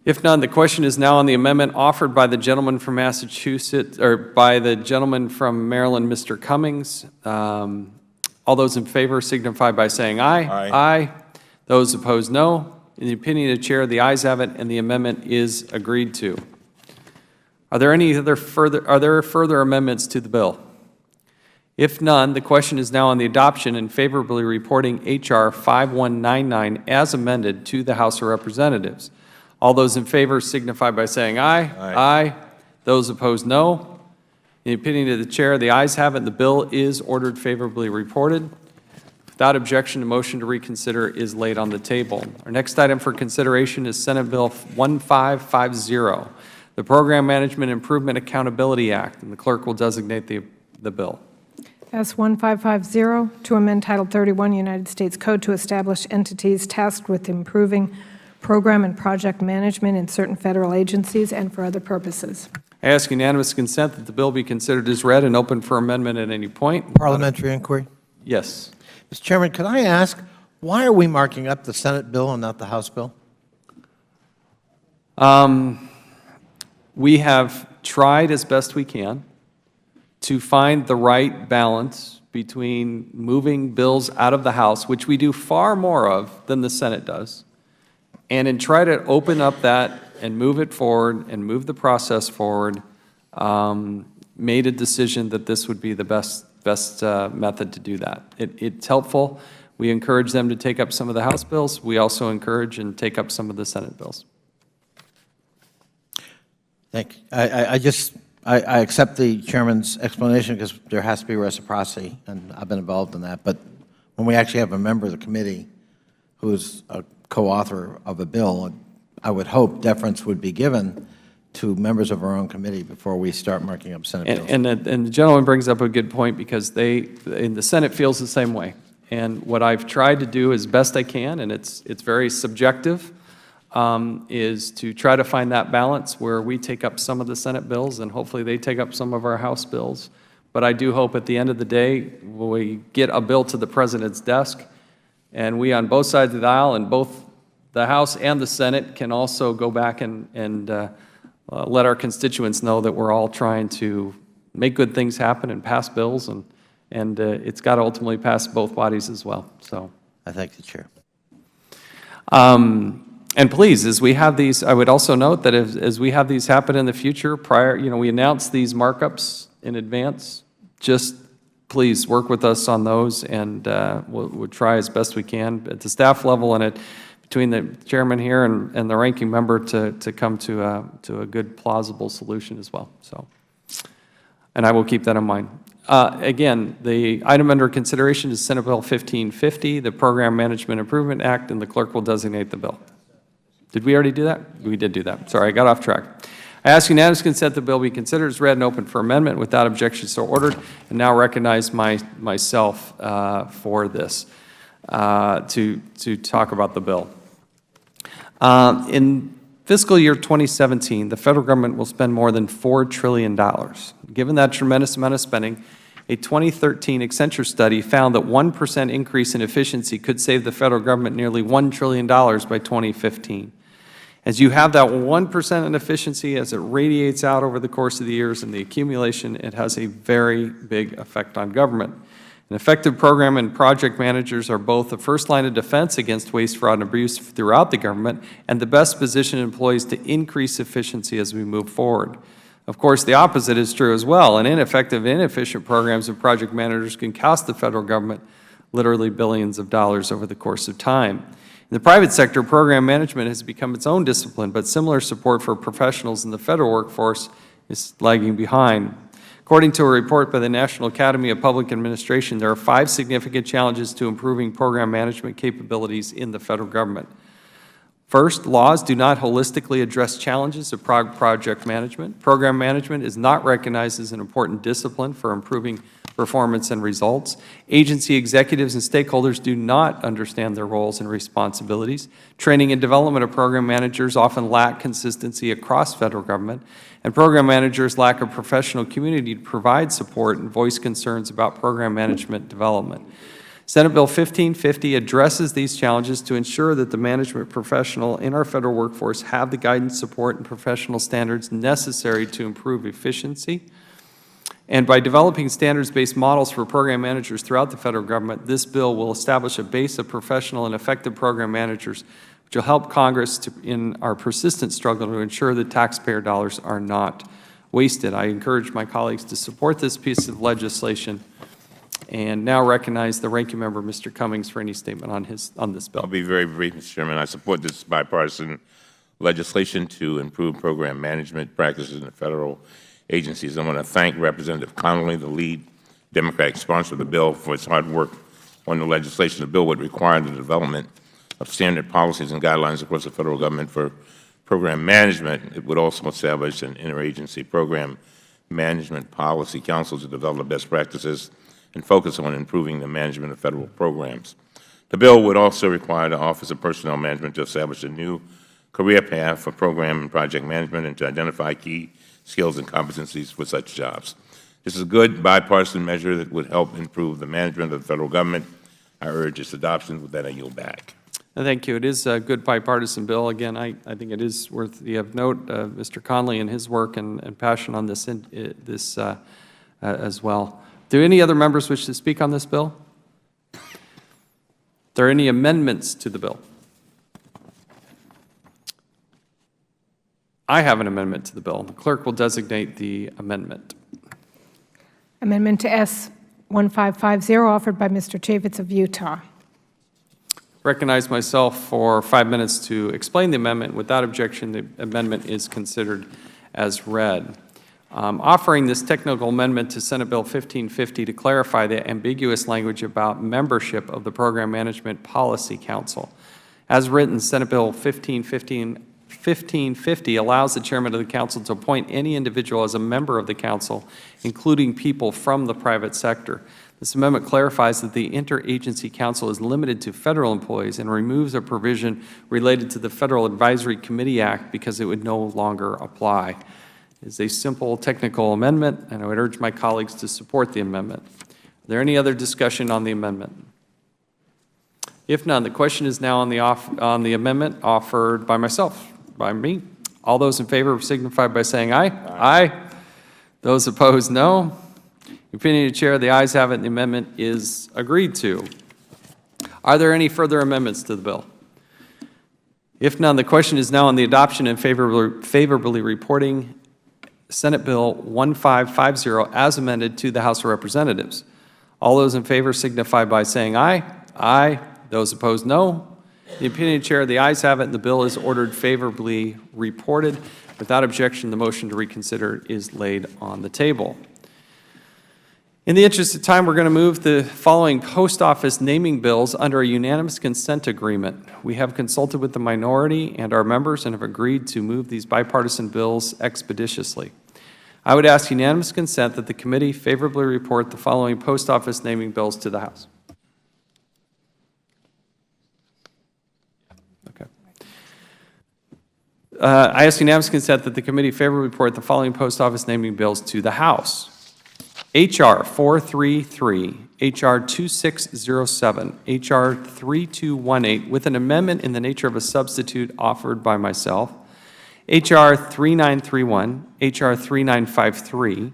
If none, the question is now on the amendment offered by the gentleman from Massachusetts, or by the gentleman from Maryland, Mr. Cummings. All those in favor signify by saying aye. Aye. Aye. Those opposed, no. In the opinion of the chair, the ayes have it, and the amendment is agreed to. Are there further amendments to the bill? If none, the question is now on the adoption and favorably reporting H.R. 5199 as amended to the House of Representatives. All those in favor signify by saying aye. Aye. Those opposed, no. In the opinion of the chair, the ayes have it, and the bill is ordered favorably reported. Without objection, a motion to reconsider is laid on the table. Our next item for consideration is Senate Bill 1550, the Program Management Improvement Accountability Act, and the clerk will designate the bill. S. 1550, to amend Title 31 United States Code to establish entities tasked with improving program and project management in certain federal agencies and for other purposes. I ask unanimous consent that the bill be considered as read and open for amendment at any point. Parliamentary inquiry. Yes. Mr. Chairman, could I ask, why are we marking up the Senate bill and not the House bill? We have tried as best we can to find the right balance between moving bills out of the House, which we do far more of than the Senate does, and in try to open up that and move it forward and move the process forward, made a decision that this would be the best method to do that. It's helpful. We encourage them to take up some of the House bills. We also encourage and take up some of the Senate bills. Thank you. I accept the chairman's explanation because there has to be reciprocity, and I've been involved in that. But when we actually have a member of the committee who is a co-author of a bill, I would hope deference would be given to members of our own committee before we start marking up Senate bills. And the gentleman brings up a good point, because in the Senate feels the same way. And what I've tried to do as best I can, and it's very subjective, is to try to find that balance where we take up some of the Senate bills and hopefully they take up some of our House bills. But I do hope at the end of the day, we get a bill to the President's desk, and we on both sides of the aisle, and both the House and the Senate, can also go back and let our constituents know that we're all trying to make good things happen and pass bills, and it's got to ultimately pass both bodies as well. So I thank the chair. And please, as we have these, I would also note that as we have these happen in the future, we announce these markups in advance. Just please work with us on those, and we'll try as best we can at the staff level and between the chairman here and the ranking member to come to a good, plausible solution as well. So, and I will keep that in mind. Again, the item under consideration is Senate Bill 1550, the Program Management Improvement Act, and the clerk will designate the bill. Did we already do that? We did do that. Sorry, I got off track. I ask unanimous consent the bill be considered as read and open for amendment. Without objection, so ordered. And now recognize myself for this, to talk about the bill. In fiscal year 2017, the federal government will spend more than $4 trillion. Given that tremendous amount of spending, a 2013 Accenture study found that 1% increase in efficiency could save the federal government nearly $1 trillion by 2015. As you have that 1% in efficiency, as it radiates out over the course of the years and the accumulation, it has a very big effect on government. An effective program and project managers are both the first line of defense against waste, fraud, and abuse throughout the government and the best positioned employees to increase efficiency as we move forward. Of course, the opposite is true as well, and ineffective and inefficient programs and project managers can cost the federal government literally billions of dollars over the course of time. In the private sector, program management has become its own discipline, but similar support for professionals in the federal workforce is lagging behind. According to a report by the National Academy of Public Administration, there are 5 significant challenges to improving program management capabilities in the federal government. First, laws do not holistically address challenges of project management. Program management is not recognized as an important discipline for improving performance and results. Agency executives and stakeholders do not understand their roles and responsibilities. Training and development of program managers often lack consistency across federal government, and program managers lack a professional community to provide support and voice concerns about program management development. Senate Bill 1550 addresses these challenges to ensure that the management professional in our federal workforce have the guidance, support, and professional standards necessary to improve efficiency. And by developing standards-based models for program managers throughout the federal government, this bill will establish a base of professional and effective program managers, which will help Congress in our persistent struggle to ensure that taxpayer dollars are not wasted. I encourage my colleagues to support this piece of legislation, and now recognize the ranking member, Mr. Cummings, for any statement on this bill. I'll be very brief, Mr. Chairman. I support this bipartisan legislation to improve program management practices in the federal agencies. I want to thank Representative Connolly, the lead Democratic sponsor of the bill, for its hard work on the legislation. The bill would require the development of standard policies and guidelines across the federal government for program management. It would also establish an interagency program management policy council to develop best practices and focus on improving the management of federal programs. The bill would also require the Office of Personnel Management to establish a new career path for program and project management and to identify key skills and competencies for such jobs. This is a good bipartisan measure that would help improve the management of the federal government. I urge its adoption. With that, I yield back. Thank you. It is a good bipartisan bill. Again, I think it is worthy of note, Mr. Conley and his work and passion on this, as well. Do any other members wish to speak on this bill? Are there any amendments to the bill? I have an amendment to the bill. The clerk will designate the amendment. Amendment to S 1550, offered by Mr. Chaffetz of Utah. Recognize myself for 5 minutes to explain the amendment. Without objection, the amendment is considered as read. Offering this technical amendment to Senate Bill 1550 to clarify the ambiguous language about membership of the Program Management Policy Council. As written, Senate Bill 1550 allows the chairman of the council to appoint any individual as a member of the council, including people from the private sector. This amendment clarifies that the interagency council is limited to federal employees and removes a provision related to the Federal Advisory Committee Act because it would no longer apply. It is a simple technical amendment, and I would urge my colleagues to support the amendment. Is there any other discussion on the amendment? If none, the question is now on the amendment offered by me. All those in favor signify by saying aye. Aye. Those opposed, no. Opinion of the Chair, the ayes have it, and the amendment is agreed to. Are there any further amendments to the bill? If none, the question is now on the adoption and favorably reporting Senate Bill 1550 as amended to the House of Representatives. All those in favor signify by saying aye. Aye. Those opposed, no. The opinion of the Chair, the ayes have it, and the bill is ordered favorably reported. Without objection, the motion to reconsider is laid on the table. In the interest of time, we're going to move the following post office naming bills under a unanimous consent agreement. We have consulted with the minority and our members and have agreed to move these bipartisan bills expeditiously. I would ask unanimous consent that the committee favorably report the following post office naming bills to the House. Okay. I ask unanimous consent that the committee favorably report the following post office naming bills to the House. H.R. 433, H.R. 2607, H.R. 3218, with an amendment in the nature of a substitute offered by myself, H.R. 3931, H.R. 3953,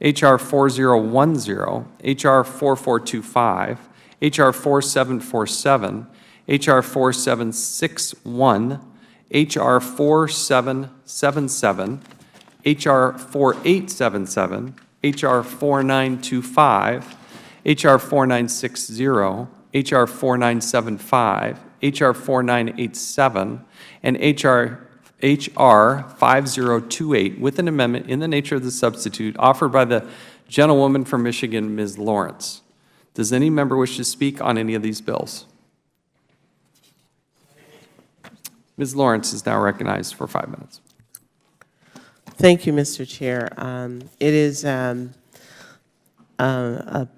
H.R. 4010, H.R. 4425, H.R. 4747, H.R. 4761, H.R. 4777, H.R. 4877, H.R. 4925, H.R. 4960, H.R. 4975, H.R. 4987, and H.R. 5028, with an amendment in the nature of the substitute offered by the gentlewoman from Michigan, Ms. Lawrence. Does any member wish to speak on any of these bills? Ms. Lawrence is now recognized for 5 minutes. Thank you, Mr. Chair. It is a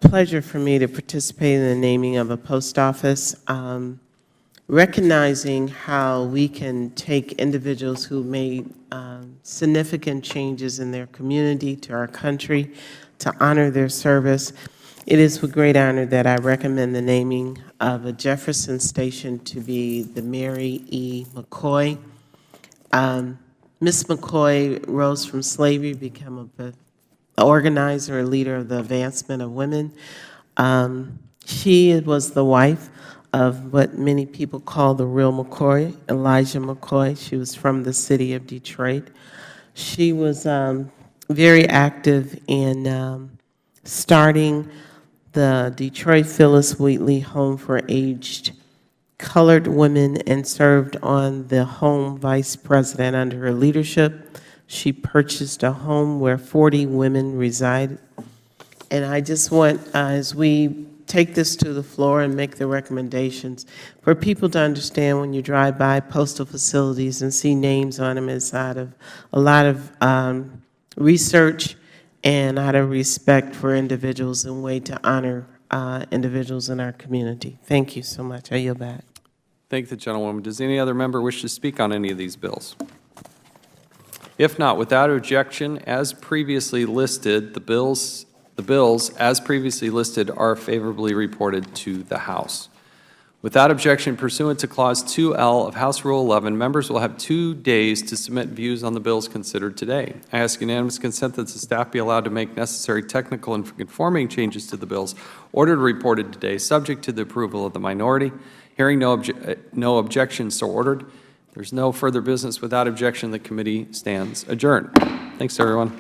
pleasure for me to participate in the naming of a post office, recognizing how we can take individuals who made significant changes in their community, to our country, to honor their service. It is with great honor that I recommend the naming of a Jefferson Station to be the Mary E. McCoy. Ms. McCoy rose from slavery, became an organizer, a leader of the advancement of women. She was the wife of what many people call the real McCoy, Elijah McCoy. She was from the city of Detroit. She was very active in starting the Detroit Phyllis Wheatley Home for Aged Colored Women and served on the home vice president under her leadership. She purchased a home where 40 women reside. And I just want, as we take this to the floor and make the recommendations, for people to understand when you drive by postal facilities and see names on them, it's out of a lot of research and out of respect for individuals and way to honor individuals in our community. Thank you so much. I yield back. Thank the gentlewoman. Does any other member wish to speak on any of these bills? If not, without objection, as previously listed, the bills as previously listed are favorably reported to the House. Without objection, pursuant to Clause 2L of House Rule 11, members will have 2 days to submit views on the bills considered today. I ask unanimous consent that the staff be allowed to make necessary technical and conforming changes to the bills ordered and reported today, subject to the approval of the minority. Hearing no objections, so ordered. There's no further business. Without objection, the committee stands adjourned. Thanks, everyone.